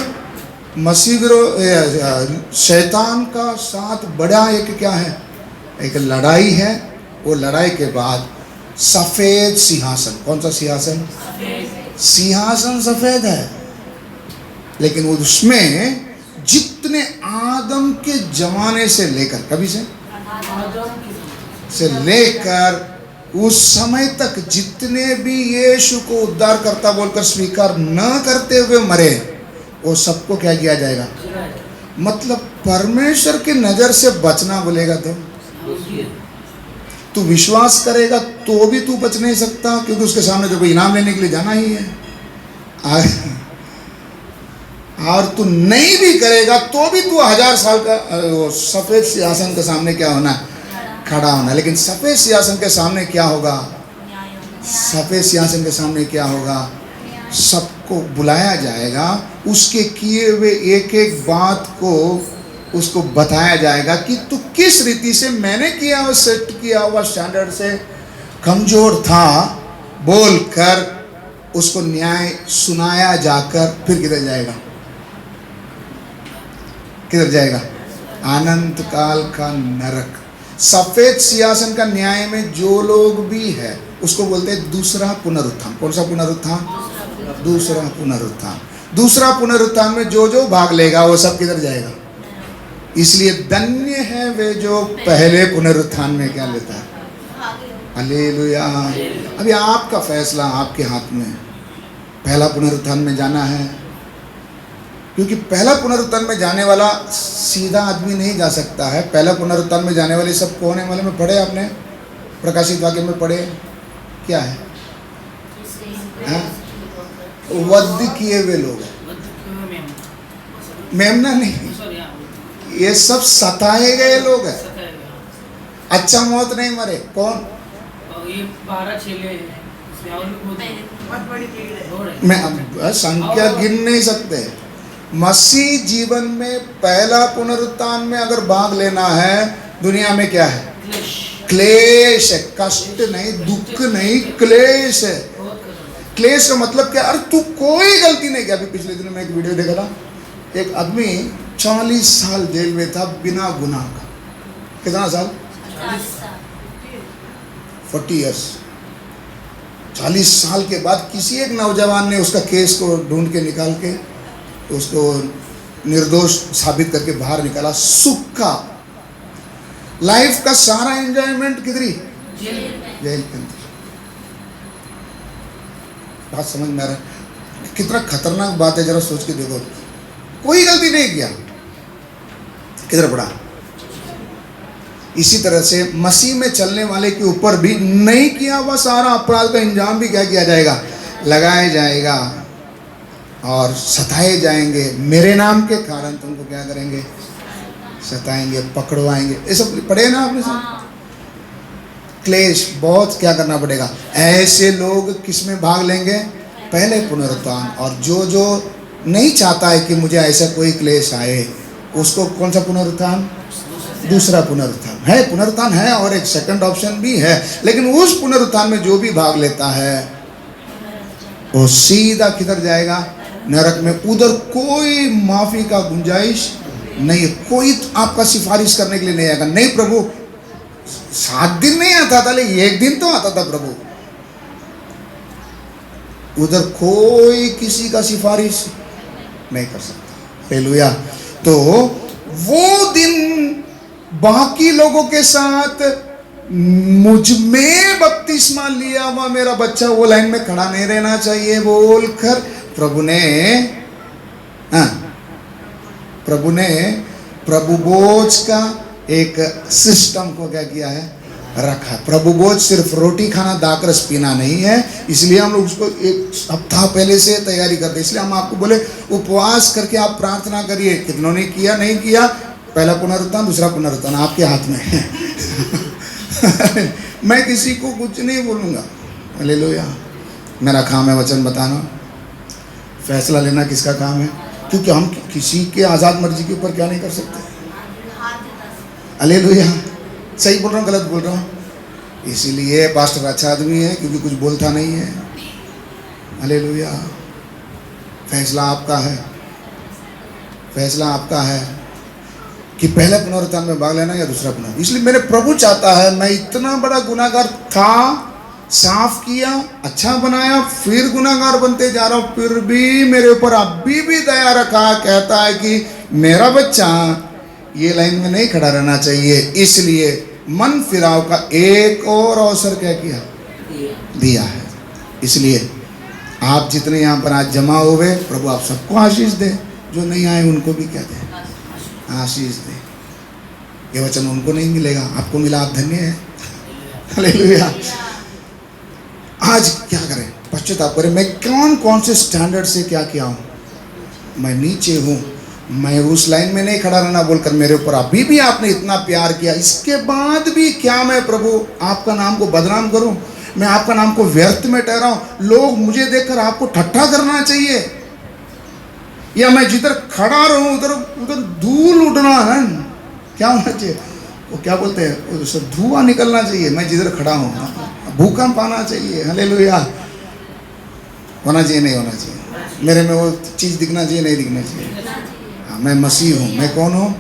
मसीह शैतान का साथ बड़ा एक क्या है? एक लड़ाई है। वो लड़ाई के बाद सफेद सिंहासन। कौन सा सिंहासन? सिंहासन सफेद है, लेकिन उसमें जितने आदम के जमाने से लेकर, कभी से लेकर उस समय तक जितने भी यीशु को उद्धारकर्ता बोलकर स्वीकार न करते हुए मरे, वो सबको क्या किया जाएगा? मतलब परमेश्वर की नजर से बचना बोलेगा तो तू विश्वास करेगा तो भी तू बच नहीं सकता, क्योंकि उसके सामने तो कोई इनाम लेने के लिए जाना ही है। और तू नहीं भी करेगा तो भी तू 1000 साल का सफेद सिंहासन के सामने क्या होना, खड़ा होना। लेकिन सफेद सिंहासन के सामने क्या होगा, सफेद सिंहासन के सामने क्या होगा, सबको बुलाया जाएगा, उसके किए हुए एक एक बात को उसको बताया जाएगा कि तू किस रीति से, मैंने किया हुआ सेट किया हुआ स्टैंडर्ड से कमजोर था बोलकर उसको न्याय सुनाया जाकर फिर किधर जाएगा, किधर जाएगा, अनंत काल का नरक। सफेद सिंहासन का न्याय में जो लोग भी है उसको बोलते हैं दूसरा पुनरुत्थान। कौन सा पुनरुत्थान, दूसरा पुनरुत्थान। दूसरा पुनरुत्थान में जो जो भाग लेगा वो सब किधर जाएगा। इसलिए धन्य है वे जो पहले पुनरुत्थान में क्या लेता है। हालेलुया। अभी आपका फैसला आपके हाथ में, पहला पुनरुत्थान में जाना है, क्योंकि पहला पुनरुत्थान में जाने वाला सीधा आदमी नहीं जा सकता है। पहला पुनरुत्थान में जाने वाले सब कौन है, मालूम है? पढ़े आपने प्रकाशित वाक्य में पढ़े, क्या है, वध किए हुए लोग, मेमना नहीं, ये सब सताए गए लोग हैं। अच्छा मौत नहीं मरे, कौन, ये 12 चेले हैं, मैं अब संख्या गिन नहीं सकते। मसीह जीवन में पहला पुनरुत्थान में अगर भाग लेना है, दुनिया में क्या है, क्लेश है, कष्ट नहीं, दुख नहीं, क्लेश है। क्लेश का मतलब क्या, अरे तू कोई गलती नहीं किया। अभी पिछले दिनों में एक वीडियो देखा था, एक आदमी 40 साल जेल में था बिना गुनाह का। कितना साल, 40 इयर्स। 40 साल के बाद किसी एक नौजवान ने उसका केस को ढूंढ के निकाल के उसको निर्दोष साबित करके बाहर निकाला। सुख का, लाइफ का सारा एंजॉयमेंट किधरी, जेल के अंदर। बात समझ में आ रहा है? कितना खतरनाक बात है, जरा सोच के देखो। कोई गलती नहीं किया, किधर पड़ा। इसी तरह से मसीह में चलने वाले के ऊपर भी नहीं किया हुआ सारा अपराध का इंजाम भी क्या किया जाएगा, लगाया जाएगा और सताए जाएंगे। मेरे नाम के कारण तुमको क्या करेंगे, सताएंगे, पकड़वाएंगे। ये सब पढ़े ना आपने सब। क्लेश बहुत क्या करना पड़ेगा। ऐसे लोग किस में भाग लेंगे, पहले पुनरुत्थान। और जो जो नहीं चाहता है कि मुझे ऐसा कोई क्लेश आए, उसको कौन सा पुनरुत्थान, दूसरा पुनरुत्थान है। पुनरुत्थान है और एक सेकंड ऑप्शन भी है, लेकिन उस पुनरुत्थान में जो भी भाग लेता है वो सीधा किधर जाएगा, नरक में। उधर कोई माफी का गुंजाइश नहीं है, कोई आपका सिफारिश करने के लिए नहीं आएगा। नहीं प्रभु, 7 दिन नहीं आता था, लेकिन 1 दिन तो आता था प्रभु। उधर कोई किसी का सिफारिश नहीं कर सकता। हालेलुया। तो वो दिन बाकी लोगों के साथ मुझ में बपतिस्मा लिया हुआ मेरा बच्चा वो लाइन में खड़ा नहीं रहना चाहिए बोलकर प्रभु ने प्रभु भोज का एक सिस्टम को क्या किया है, रखा। प्रभु भोज सिर्फ रोटी खाना, दाकरस पीना नहीं है। इसलिए हम लोग उसको एक हफ्ता पहले से तैयारी करते। इसलिए हम आपको बोले उपवास करके आप प्रार्थना करिए। कितनों ने किया, नहीं किया, पहला पुनरुत्थान दूसरा पुनरुत्थान आपके हाथ में है। मैं किसी को कुछ नहीं बोलूँगा। हालेलुया। मेरा काम है वचन बताना, फैसला लेना किसका काम है, क्योंकि हम किसी के आज़ाद मर्जी के ऊपर क्या नहीं कर सकते। हालेलुया। सही बोल रहा हूँ, गलत बोल रहा हूँ? इसीलिए पास्टर अच्छा आदमी है, क्योंकि कुछ बोलता नहीं है। हालेलुया। फैसला आपका है, फैसला आपका है कि पहले पुनरुत्थान में भाग लेना या दूसरा पुनरुत्थान। इसलिए मेरे प्रभु चाहता है, मैं इतना बड़ा गुनाहगार था, साफ किया, अच्छा बनाया, फिर गुनाहगार बनते जा रहा हूँ, फिर भी मेरे ऊपर अभी भी दया रखा। कहता है कि मेरा बच्चा ये लाइन में नहीं खड़ा रहना चाहिए। इसलिए मन फिराव का एक और अवसर क्या किया, दिया है। इसलिए आप जितने यहाँ पर आज जमा हुए, प्रभु आप सबको आशीष दे। जो नहीं आए उनको भी क्या दे, आशीष दे। ये वचन उनको नहीं मिलेगा, आपको मिला, आप धन्य है। हालेलुया। आज क्या करें? पश्चाताप करें। मैं कौन से स्टैंडर्ड से क्या किया हूँ? मैं नीचे हूँ, मैं उस लाइन में नहीं खड़ा रहना बोलकर मेरे ऊपर अभी भी आपने इतना प्यार किया, इसके बाद भी क्या मैं प्रभु आपका नाम को बदनाम करूं? मैं आपका नाम को व्यर्थ में ठहराऊं? लोग मुझे देखकर आपको ठट्ठा करना चाहिए, या मैं जिधर खड़ा रहूं उधर उधर धूल उड़ना है? क्या होना चाहिए? वो क्या बोलते हैं, उससे धुआं निकलना चाहिए। मैं जिधर खड़ा हूं भूकंप आना चाहिए। हालेलुया। होना चाहिए नहीं होना चाहिए? मेरे में वो चीज़ दिखना चाहिए नहीं दिखना चाहिए? हाँ, मैं मसीह हूँ। मैं कौन हूँ?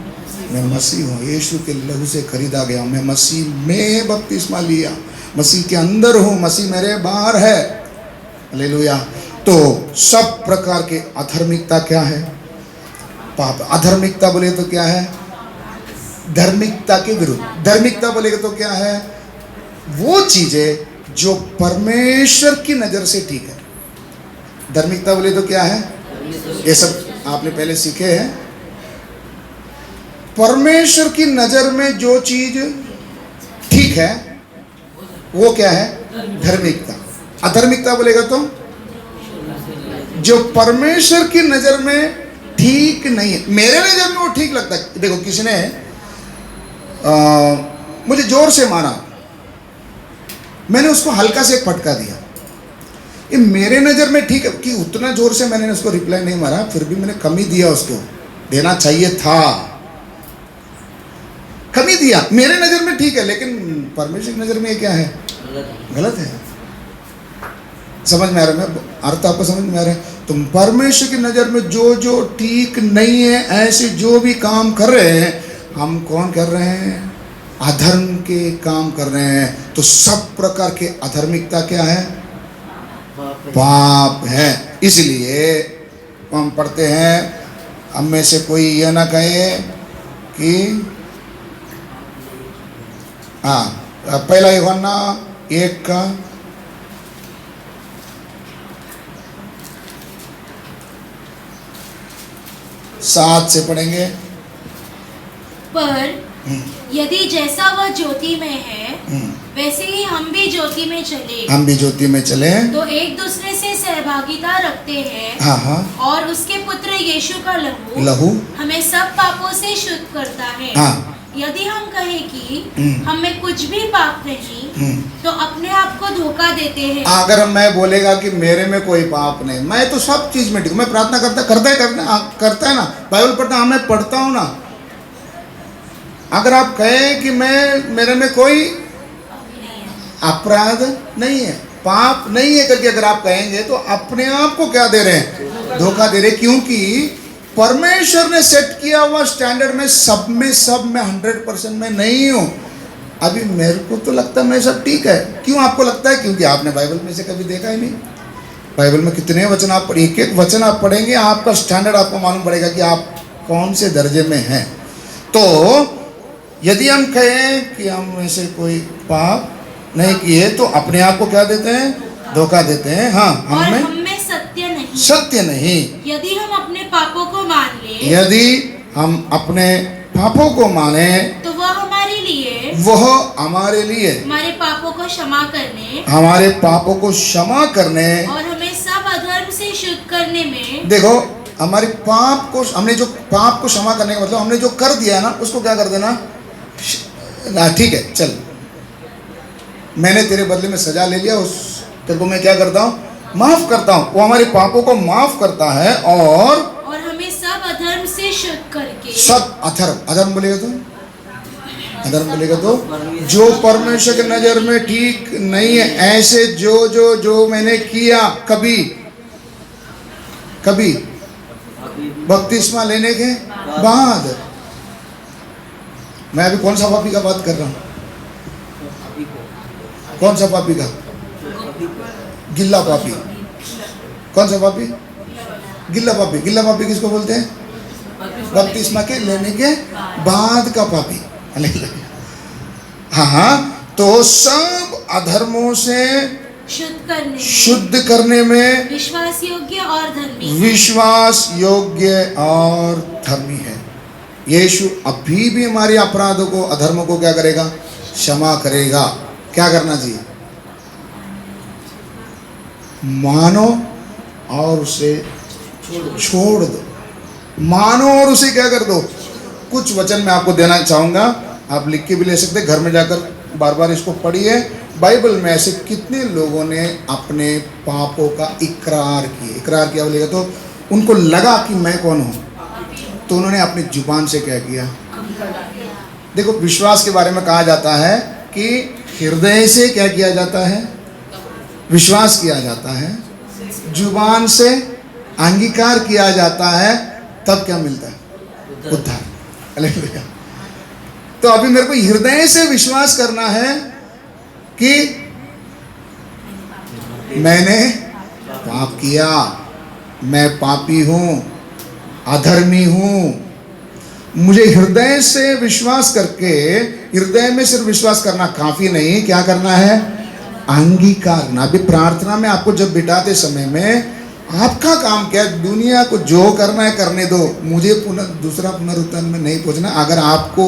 मैं मसीह हूँ। यीशु के लहू से खरीदा गया। मैं मसीह में बपतिस्मा लिया, मसीह के अंदर हूँ, मसीह मेरे बाहर है। हालेलुया। तो सब प्रकार के अधर्मिकता क्या है? पाप। अधर्मिकता बोले तो क्या है? धार्मिकता के विरुद्ध। धार्मिकता बोलेगा तो क्या है? वो चीजें जो परमेश्वर की नजर से ठीक है। धार्मिकता बोले तो क्या है? ये सब आपने पहले सीखे हैं। परमेश्वर की नजर में जो चीज ठीक है वो क्या है? धार्मिकता। अधार्मिकता बोलेगा तो जो परमेश्वर की नजर में ठीक नहीं है। मेरे नजर में वो ठीक लगता है। देखो, किसी ने मुझे जोर से मारा, मैंने उसको हल्का से एक फटका दिया, ये मेरे नज़र में ठीक है कि उतना जोर से मैंने उसको रिप्लाई नहीं मारा, फिर भी मैंने कमी दिया, उसको देना चाहिए था, कमी दिया। मेरे नज़र में ठीक है, लेकिन परमेश्वर की नज़र में ये क्या है? गलत है। समझ में आ रहा है? मैं अर्थ आपको समझ में आ रहा है? तुम परमेश्वर की नज़र में जो जो ठीक नहीं है, ऐसे जो भी काम कर रहे हैं, हम कौन कर रहे हैं? अधर्म के काम कर रहे हैं। तो सब प्रकार के अधर्मिकता क्या है? पाप है। इसलिए हम पढ़ते हैं, हम में से कोई यह ना कहे कि पहला यूहन्ना 1:7 से पढ़ेंगे। पर यदि जैसा वह ज्योति में है वैसे ही हम भी ज्योति में चले, हम भी ज्योति में चले तो एक दूसरे से सहभागिता रखते हैं। हाँ। और उसके पुत्र यीशु का लहू हमें सब पापों से शुद्ध करता है। हाँ। यदि हम कहें कि हम में कुछ भी पाप नहीं, तो अपने आप को धोखा देते हैं। अगर मैं बोलेगा कि मेरे में कोई पाप नहीं, मैं तो सब चीज में ठीक हूँ, मैं प्रार्थना करता है ना, बाइबल पढ़ता, हाँ मैं पढ़ता हूँ ना। अगर आप कहें कि मेरे में कोई अपराध नहीं है, पाप नहीं है करके अगर आप कहेंगे, तो अपने आप को क्या दे रहे हैं? धोखा दे रहे। क्योंकि परमेश्वर ने सेट किया हुआ स्टैंडर्ड में सब में 100% में नहीं हूँ। अभी मेरे को तो लगता है मैं सब ठीक है। क्यों आपको लगता है? क्योंकि आपने बाइबल में से कभी देखा ही नहीं। बाइबल में कितने वचन आप एक एक वचन आप पढ़ेंगे, आपका स्टैंडर्ड आपको मालूम पड़ेगा कि आप कौन से दर्जे में हैं। तो यदि हम कहें कि हम में से कोई पाप नहीं किए, तो अपने आप को क्या देते हैं? धोखा देते हैं। हाँ, हम में सत्य नहीं। यदि हम अपने पापों को मान ले, यदि हम अपने पापों को माने, तो वह हमारे लिए हमारे पापों को क्षमा करने, हमारे पापों को क्षमा करने और हमें सब अधर्म से शुद्ध करने में। देखो, हमारे पाप को, हमने जो पाप को क्षमा करने का मतलब हमने जो कर दिया ना, उसको क्या कर देना? ठीक है, चल मैंने तेरे बदले में सजा ले लिया, उस तेरे को मैं क्या करता हूँ? माफ करता हूँ। वो हमारे पापों को माफ करता है और हमें सब अधर्म से शुद्ध करके। सब अधर्म बोलेगा तो, अधर्म बोलेगा तो जो परमेश्वर की नजर में ठीक नहीं है, ऐसे जो मैंने किया कभी बपतिस्मा लेने के बाद। मैं अभी कौन सा पापी का बात कर रहा हूँ? कौन सा पापी का? गिल्ला पापी। कौन सा पापी? गिल्ला पापी। गिल्ला पापी किसको बोलते हैं? बपतिस्मा के लेने के बाद का पापी। हाँ, तो सब अधर्मों से शुद्ध करने में विश्वास योग्य और धर्मी है। यीशु अभी भी हमारे अपराधों को, अधर्मों को क्या करेगा? क्षमा करेगा। क्या करना चाहिए? मानो और उसे छोड़ दो। मानो और उसे क्या कर दो? कुछ वचन मैं आपको देना चाहूंगा, आप लिख के भी ले सकते, घर में जाकर बार बार इसको पढ़िए। बाइबल में ऐसे कितने लोगों ने अपने पापों का इकरार किया। इकरार किया बोलेगा तो उनको लगा कि मैं कौन हूँ, तो उन्होंने अपनी जुबान से क्या किया? देखो, विश्वास के बारे में कहा जाता है कि हृदय से क्या किया जाता है? विश्वास किया जाता है। जुबान से अंगीकार किया जाता है, तब क्या मिलता है? उद्धार। हालेलुया। तो अभी मेरे को हृदय से विश्वास करना है कि मैंने पाप किया, मैं पापी हूं, अधर्मी हूं। मुझे हृदय से विश्वास करके, हृदय में सिर्फ विश्वास करना काफी नहीं, क्या करना है? अंगीकार करना। अभी प्रार्थना में आपको जब बिठाते समय में आपका काम क्या है? दुनिया को जो करना है करने दो, मुझे दूसरा पुनरुत्थान में नहीं पहुंचना। अगर आपको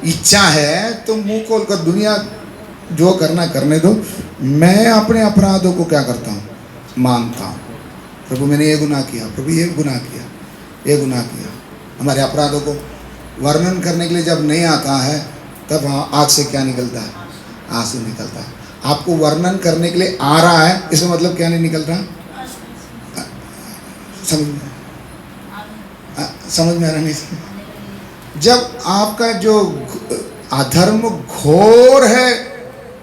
इच्छा है तो मुंह खोलकर दुनिया जो करना करने दो। मैं अपने अपराधों को क्या करता हूँ? मानता हूँ। प्रभु मैंने ये गुनाह किया, प्रभु ये गुनाह किया, ये गुनाह किया। हमारे अपराधों को वर्णन करने के लिए जब नहीं आता है, तब आँख से क्या निकलता है? आंसू निकलता है। आपको वर्णन करने के लिए आ रहा है, इसका मतलब क्या नहीं निकल रहा? समझ में आ रहा नहीं? जब आपका जो अधर्म घोर है,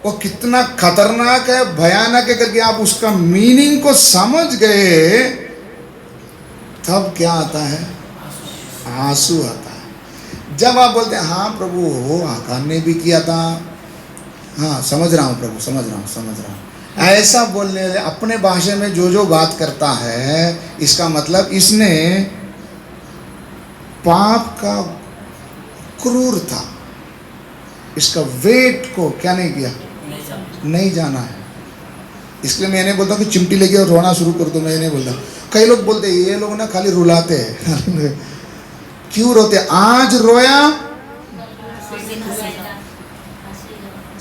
वो कितना खतरनाक है, भयानक है करके आप उसका मीनिंग को समझ गए, तब क्या आता है? आंसू आता है। जब आप बोलते हैं हाँ प्रभु, हो आकान ने भी किया था, हाँ समझ रहा हूँ प्रभु, समझ रहा हूँ, ऐसा बोलने, अपने भाषा में जो बात करता है, इसका मतलब इसने पाप का क्रूरता, इसका वेट को क्या नहीं किया? नहीं जाना है। इसलिए मैं नहीं बोलता कि चिमटी लेके और रोना शुरू कर दो, मैं नहीं बोलता। कई लोग बोलते हैं ये लोग ना खाली रुलाते हैं। क्यों रोते? आज रोया,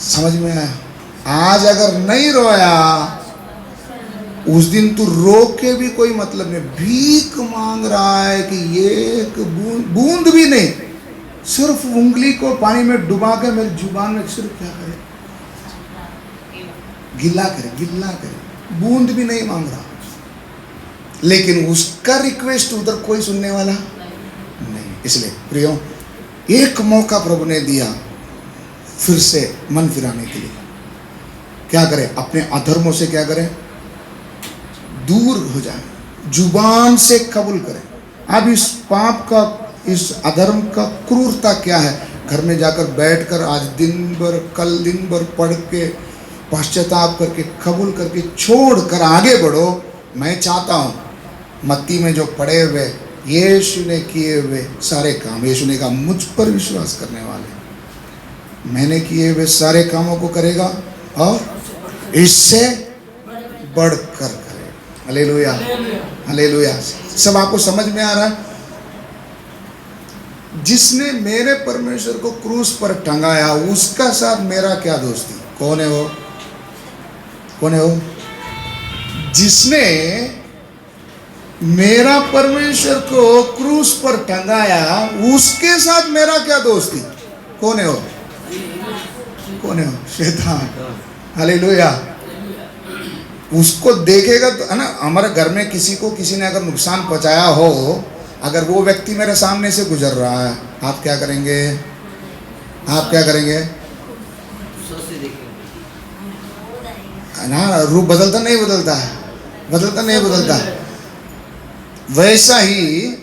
समझ में आया? आज अगर नहीं रोया, उस दिन तू रो के भी कोई मतलब नहीं। भीख मांग रहा है कि एक बूंद भी नहीं, सिर्फ उंगली को पानी में डुबा के मेरी जुबान में सिर्फ क्या करे? गिला करे, बूंद भी नहीं मांग रहा। लेकिन उसका रिक्वेस्ट उधर कोई सुनने वाला नहीं। इसलिए प्रियो, एक मौका प्रभु ने दिया फिर से मन फिराने के लिए। क्या करें? अपने अधर्मों से क्या करें? दूर हो जाए, जुबान से कबूल करें। अब इस पाप का, इस अधर्म का क्रूरता क्या है? घर में जाकर बैठकर आज दिन भर, कल दिन भर पढ़ के, पश्चाताप करके, कबूल करके, छोड़ कर आगे बढ़ो। मैं चाहता हूँ मत्ती में जो पढ़े हुए यीशु ने किए हुए सारे काम, यीशु ने कहा मुझ पर विश्वास करने वाले मैंने किए हुए सारे कामों को करेगा और इससे बढ़कर करेगा। Hallelujah, hallelujah. सब आपको समझ में आ रहा है? जिसने मेरे परमेश्वर को क्रूस पर टंगाया, उसका साथ मेरा क्या दोस्ती? कौन है वो? कौन है वो? जिसने मेरा परमेश्वर को क्रूस पर टंगाया, उसके साथ मेरा क्या दोस्ती? कौन है वो? कौन है वो? शैतान। हालेलुया। उसको देखेगा तो है ना। हमारे घर में किसी ने अगर नुकसान पहुंचाया हो, अगर वो व्यक्ति मेरे सामने से गुजर रहा है, आप क्या करेंगे? आप क्या करेंगे? ना, रूप बदलता नहीं बदलता है, बदलता नहीं बदलता। वैसा ही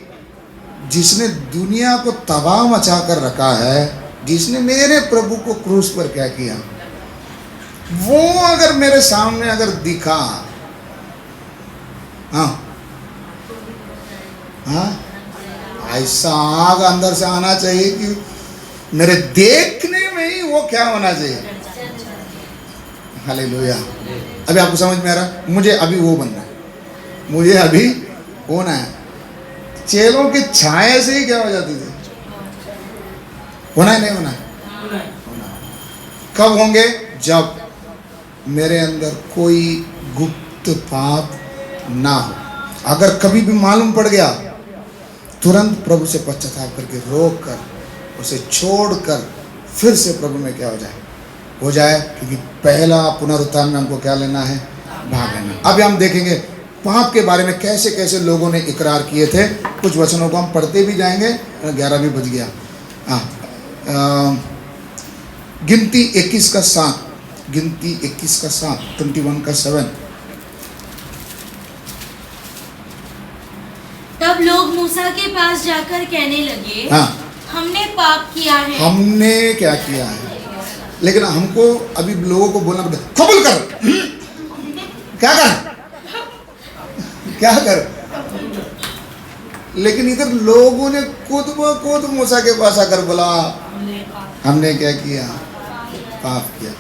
जिसने दुनिया को तबाह मचा कर रखा है, जिसने मेरे प्रभु को क्रूस पर क्या किया, वो अगर मेरे सामने अगर दिखा, हाँ हाँ, ऐसा आग अंदर से आना चाहिए कि मेरे देखने में ही वो क्या होना चाहिए। हालेलुया। अभी आपको समझ में आ रहा? मुझे अभी वो बनना है, मुझे अभी होना है। चेलों की छाया से ही क्या हो जाती थी? होना है, नहीं होना है? कब होंगे? जब मेरे अंदर कोई गुप्त पाप ना हो। अगर कभी भी मालूम पड़ गया, तुरंत प्रभु से पश्चाताप करके रोक कर उसे छोड़कर फिर से प्रभु में क्या हो जाए, क्योंकि पहला पुनरुत्थान में हमको क्या लेना है, भाग लेना। अभी हम देखेंगे पाप के बारे में कैसे कैसे लोगों ने इकरार किए थे। कुछ वचनों को हम पढ़ते भी जाएंगे। 11 भी बज गया। गिनती 21 का 7, गिनती 21 का 7, 21 का 7। तब लोग मूसा के पास जाकर कहने लगे, हाँ, हमने पाप किया है। हमने क्या किया है। लेकिन हमको अभी लोगों को बोलना पड़ता, कबूल कर। क्या कर। लेकिन इधर लोगों ने खुद ब खुद मूसा के पास आकर बोला, हमने क्या किया, पाप किया।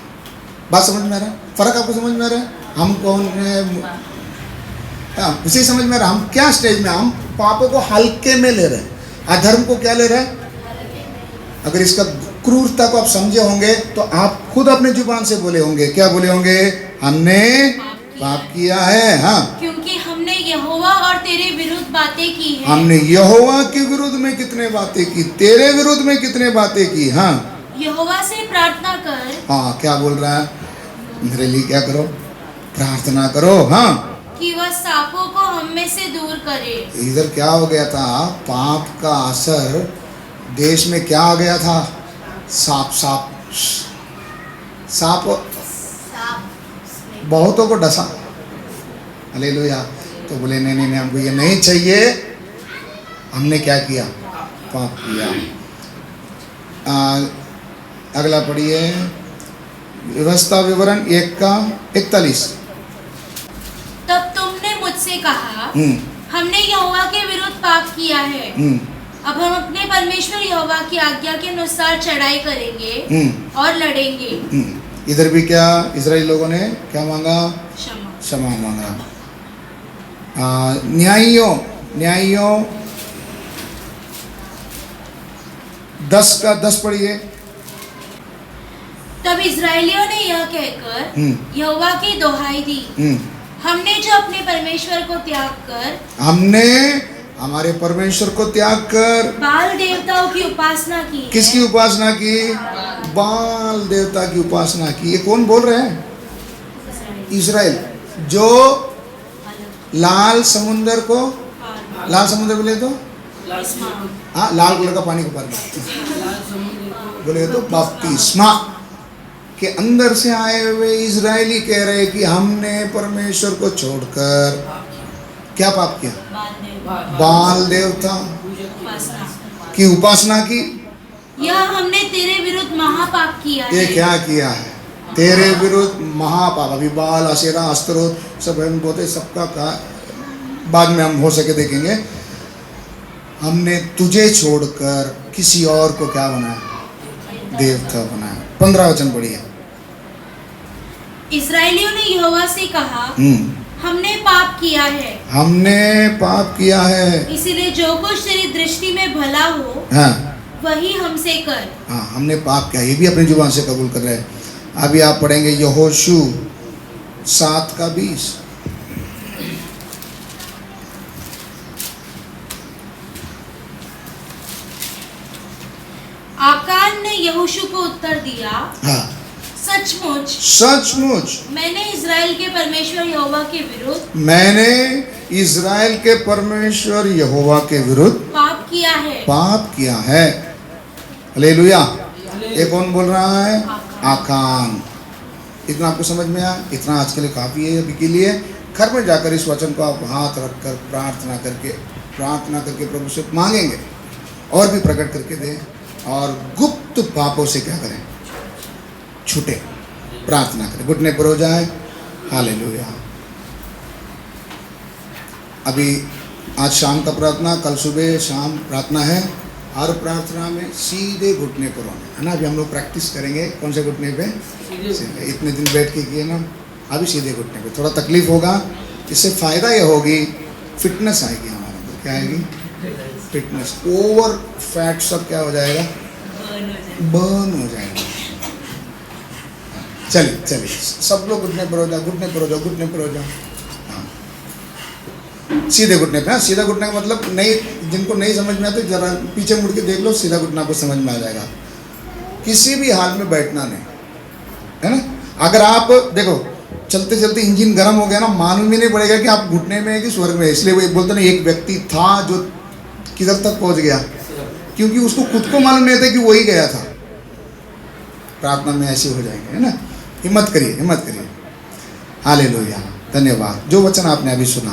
बात समझ में आ रहा है? फर्क आपको समझ में आ रहा है? हम कौन है, उसे समझ में आ रहा है। हम क्या स्टेज में, हम पापों को हल्के में ले रहे हैं, अधर्म को क्या ले रहे हैं। अगर इसका क्रूरता को आप समझे होंगे तो आप खुद अपने जुबान से बोले होंगे, क्या बोले होंगे, हमने पाप किया है। हाँ, क्योंकि हमने यहोवा और तेरे विरुद्ध बातें की है। हमने यहोवा के विरुद्ध में कितने बातें की, तेरे विरुद्ध में कितने बातें की। हाँ, यहोवा से प्रार्थना कर। हाँ, क्या बोल रहा है, मेरे लिए क्या करो, प्रार्थना करो। हाँ, कि वह सांपों को हम में से दूर करे। इधर क्या हो गया था, पाप का असर देश में क्या आ गया था, सांप बहुतों को डसा। हालेलुया। तो बोले नहीं, हमको ये नहीं चाहिए, हमने क्या किया, पाप किया। अगला पढ़िए, व्यवस्था विवरण 1 का 41। तब तुमने मुझसे कहा, हमने यहोवा के विरुद्ध पाप किया है। अब हम अपने परमेश्वर यहोवा की आज्ञा के अनुसार चढ़ाई करेंगे और लड़ेंगे। इधर भी क्या इजराइल लोगों ने क्या मांगा, क्षमा मांगा। न्यायियों 10 का 10 पढ़िए। तब इजराइलियों ने यह कहकर यहोवा की दोहाई दी, हमने जो अपने परमेश्वर को त्याग कर, हमने हमारे परमेश्वर को त्याग कर बाल देवताओं की उपासना की। किसकी उपासना की, बाल देवता की उपासना की। ये कौन बोल रहे हैं, इजराइल, जो लाल समुंदर को, लाल समुंदर बोले तो, हाँ, लाल कलर का पानी को पार बोले तो बपतिस्मा के अंदर से आए हुए इजरायली कह रहे कि हमने परमेश्वर को छोड़कर क्या पाप किया, बाल देवता की उपासना की। यह हमने तेरे विरुद्ध महापाप किया है। ये क्या किया है, तेरे विरुद्ध महापाप। अभी बाल, अशेरा, अस्त्रोत सब हम बोलते, सबका बाद में हम हो सके देखेंगे। हमने तुझे छोड़कर किसी और को क्या बनाया, देवता बनाया। 15 वचन पढ़िए। इस्राएलियों ने यहोवा से कहा, हमने पाप किया है, हमने पाप किया है, इसीलिए जो कुछ तेरी दृष्टि में भला हो, हाँ, वही हमसे कर। हाँ, हमने पाप किया, ये भी अपनी जुबान से कबूल कर रहे हैं। अभी आप पढ़ेंगे यहोशू 7 का 20। आकान ने यहोशू को उत्तर दिया, हाँ, सचमुच मैंने इज़राइल के परमेश्वर यहोवा के विरुद्ध, मैंने इज़राइल के परमेश्वर यहोवा के विरुद्ध पाप किया है। हालेलुया। ये कौन बोल रहा है, आकान। इतना आपको समझ में आया, इतना आज के लिए काफ़ी है अभी के लिए। घर में जाकर इस वचन को आप हाथ रखकर प्रार्थना करके प्रभु से मांगेंगे और भी प्रकट करके दें, और गुप्त पापों से क्या करें, छूटे, प्रार्थना करें, घुटने पर हो जाए। हालेलुया। अभी आज शाम का प्रार्थना, कल सुबह शाम प्रार्थना है। हर प्रार्थना में सीधे घुटने पर होना है ना। अभी हम लोग प्रैक्टिस करेंगे कौन से घुटने पे, इतने दिन बैठ के किए ना, अभी सीधे घुटने पे। थोड़ा तकलीफ होगा, इससे फ़ायदा ये होगी, फिटनेस आएगी हमारे अंदर। क्या आएगी, फिटनेस। ओवर फैट सब क्या हो जाएगा, बर्न हो जाएगा। चलिए चलिए, सब लोग घुटने पर हो जाओ, घुटने पर हो जाओ, घुटने पर हो जाओ। हाँ, सीधे घुटने पे। हाँ, सीधा घुटने का मतलब नहीं, जिनको नहीं समझ में आता जरा पीछे मुड़ के देख लो, सीधा घुटना आपको समझ में आ जाएगा। किसी भी हाल में बैठना नहीं, है ना। अगर आप देखो चलते चलते इंजन गर्म हो गया ना, मालूम ही नहीं पड़ेगा कि आप घुटने में है कि स्वर्ग में है। इसलिए वो बोलते ना, एक व्यक्ति था जो किधर तक पहुंच गया, क्योंकि उसको खुद को मालूम नहीं था कि वही गया था। प्रार्थना में ऐसे हो जाएंगे, है ना। हिम्मत करिए, हिम्मत करिए। हालेलुया, धन्यवाद। जो वचन आपने अभी सुना,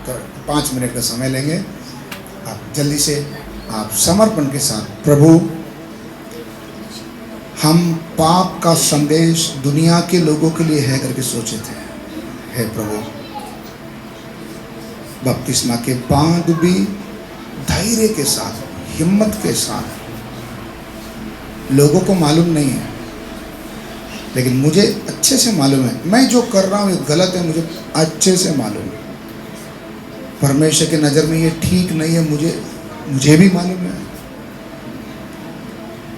तो 5 मिनट का समय लेंगे। आप जल्दी से आप समर्पण के साथ, प्रभु हम पाप का संदेश दुनिया के लोगों के लिए है करके सोचे थे। हे प्रभु, बपतिस्मा के बाद भी धैर्य के साथ, हिम्मत के साथ, लोगों को मालूम नहीं है लेकिन मुझे अच्छे से मालूम है मैं जो कर रहा हूँ ये गलत है, मुझे अच्छे से मालूम है। परमेश्वर की नज़र में ये ठीक नहीं है, मुझे भी मालूम है।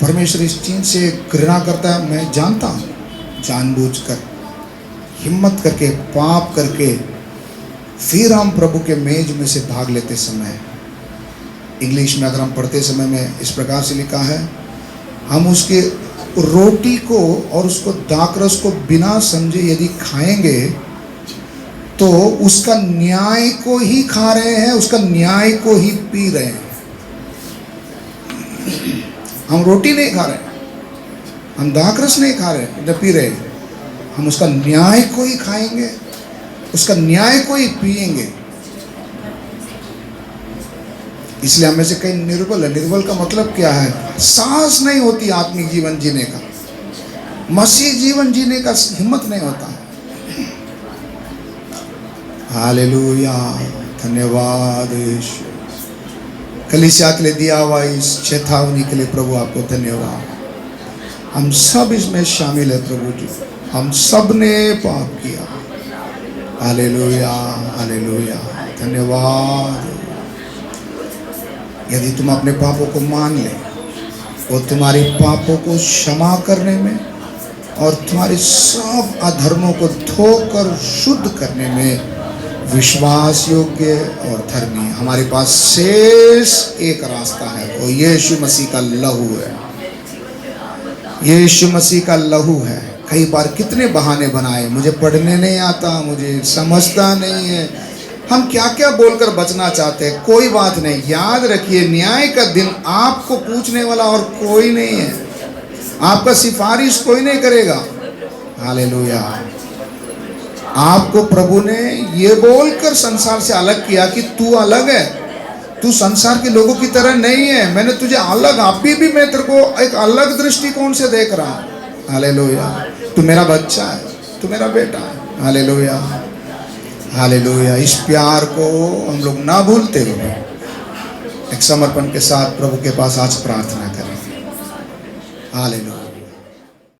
परमेश्वर इस चीज़ से घृणा करता है, मैं जानता हूँ। जानबूझकर हिम्मत करके, पाप करके फिर हम प्रभु के मेज में से भाग लेते समय, इंग्लिश में अगर हम पढ़ते समय में इस प्रकार से लिखा है, हम उसके रोटी को और उसको दाखरस को बिना समझे यदि खाएंगे तो उसका न्याय को ही खा रहे हैं, उसका न्याय को ही पी रहे हैं। हम रोटी नहीं खा रहे, हम दाखरस नहीं खा रहे, न पी रहे, हम उसका न्याय को ही खाएंगे, उसका न्याय को ही पिएंगे। इसलिए हमें से कई निर्बल है। निर्बल का मतलब क्या है? साहस नहीं होती आत्मिक जीवन जीने का, मसीह जीवन जीने का हिम्मत नहीं होता है। हालेलुया, धन्यवाद यीशु। कलीसिया के लिए दिया हुआ इस चेतावनी के लिए प्रभु आपको धन्यवाद। हम सब इसमें शामिल है प्रभु जी, हम सब ने पाप किया। हालेलुया, हालेलुया, धन्यवाद। यदि तुम अपने पापों को मान ले, वो तुम्हारे पापों को क्षमा करने में और तुम्हारे सब अधर्मों को धोकर शुद्ध करने में विश्वास योग्य और धर्मी। हमारे पास शेष एक रास्ता है, वो यीशु मसीह का लहू है। यीशु मसीह का लहू है। कई बार कितने बहाने बनाए, मुझे पढ़ने नहीं आता, मुझे समझता नहीं है, हम क्या क्या बोलकर बचना चाहते हैं। कोई बात नहीं, याद रखिए न्याय का दिन आपको पूछने वाला और कोई नहीं है, आपका सिफारिश कोई नहीं करेगा। हालेलुया। आपको प्रभु ने ये बोलकर संसार से अलग किया कि तू अलग है, तू संसार के लोगों की तरह नहीं है, मैंने तुझे अलग, अभी भी मैं तेरे को एक अलग दृष्टिकोण से देख रहा हूँ। हालेलुया। तू मेरा बच्चा है, तू मेरा बेटा है। Hallelujah, hallelujah. इस प्यार को हम लोग ना भूलते हुए एक समर्पण के साथ प्रभु के पास आज प्रार्थना करें। हालेलुया।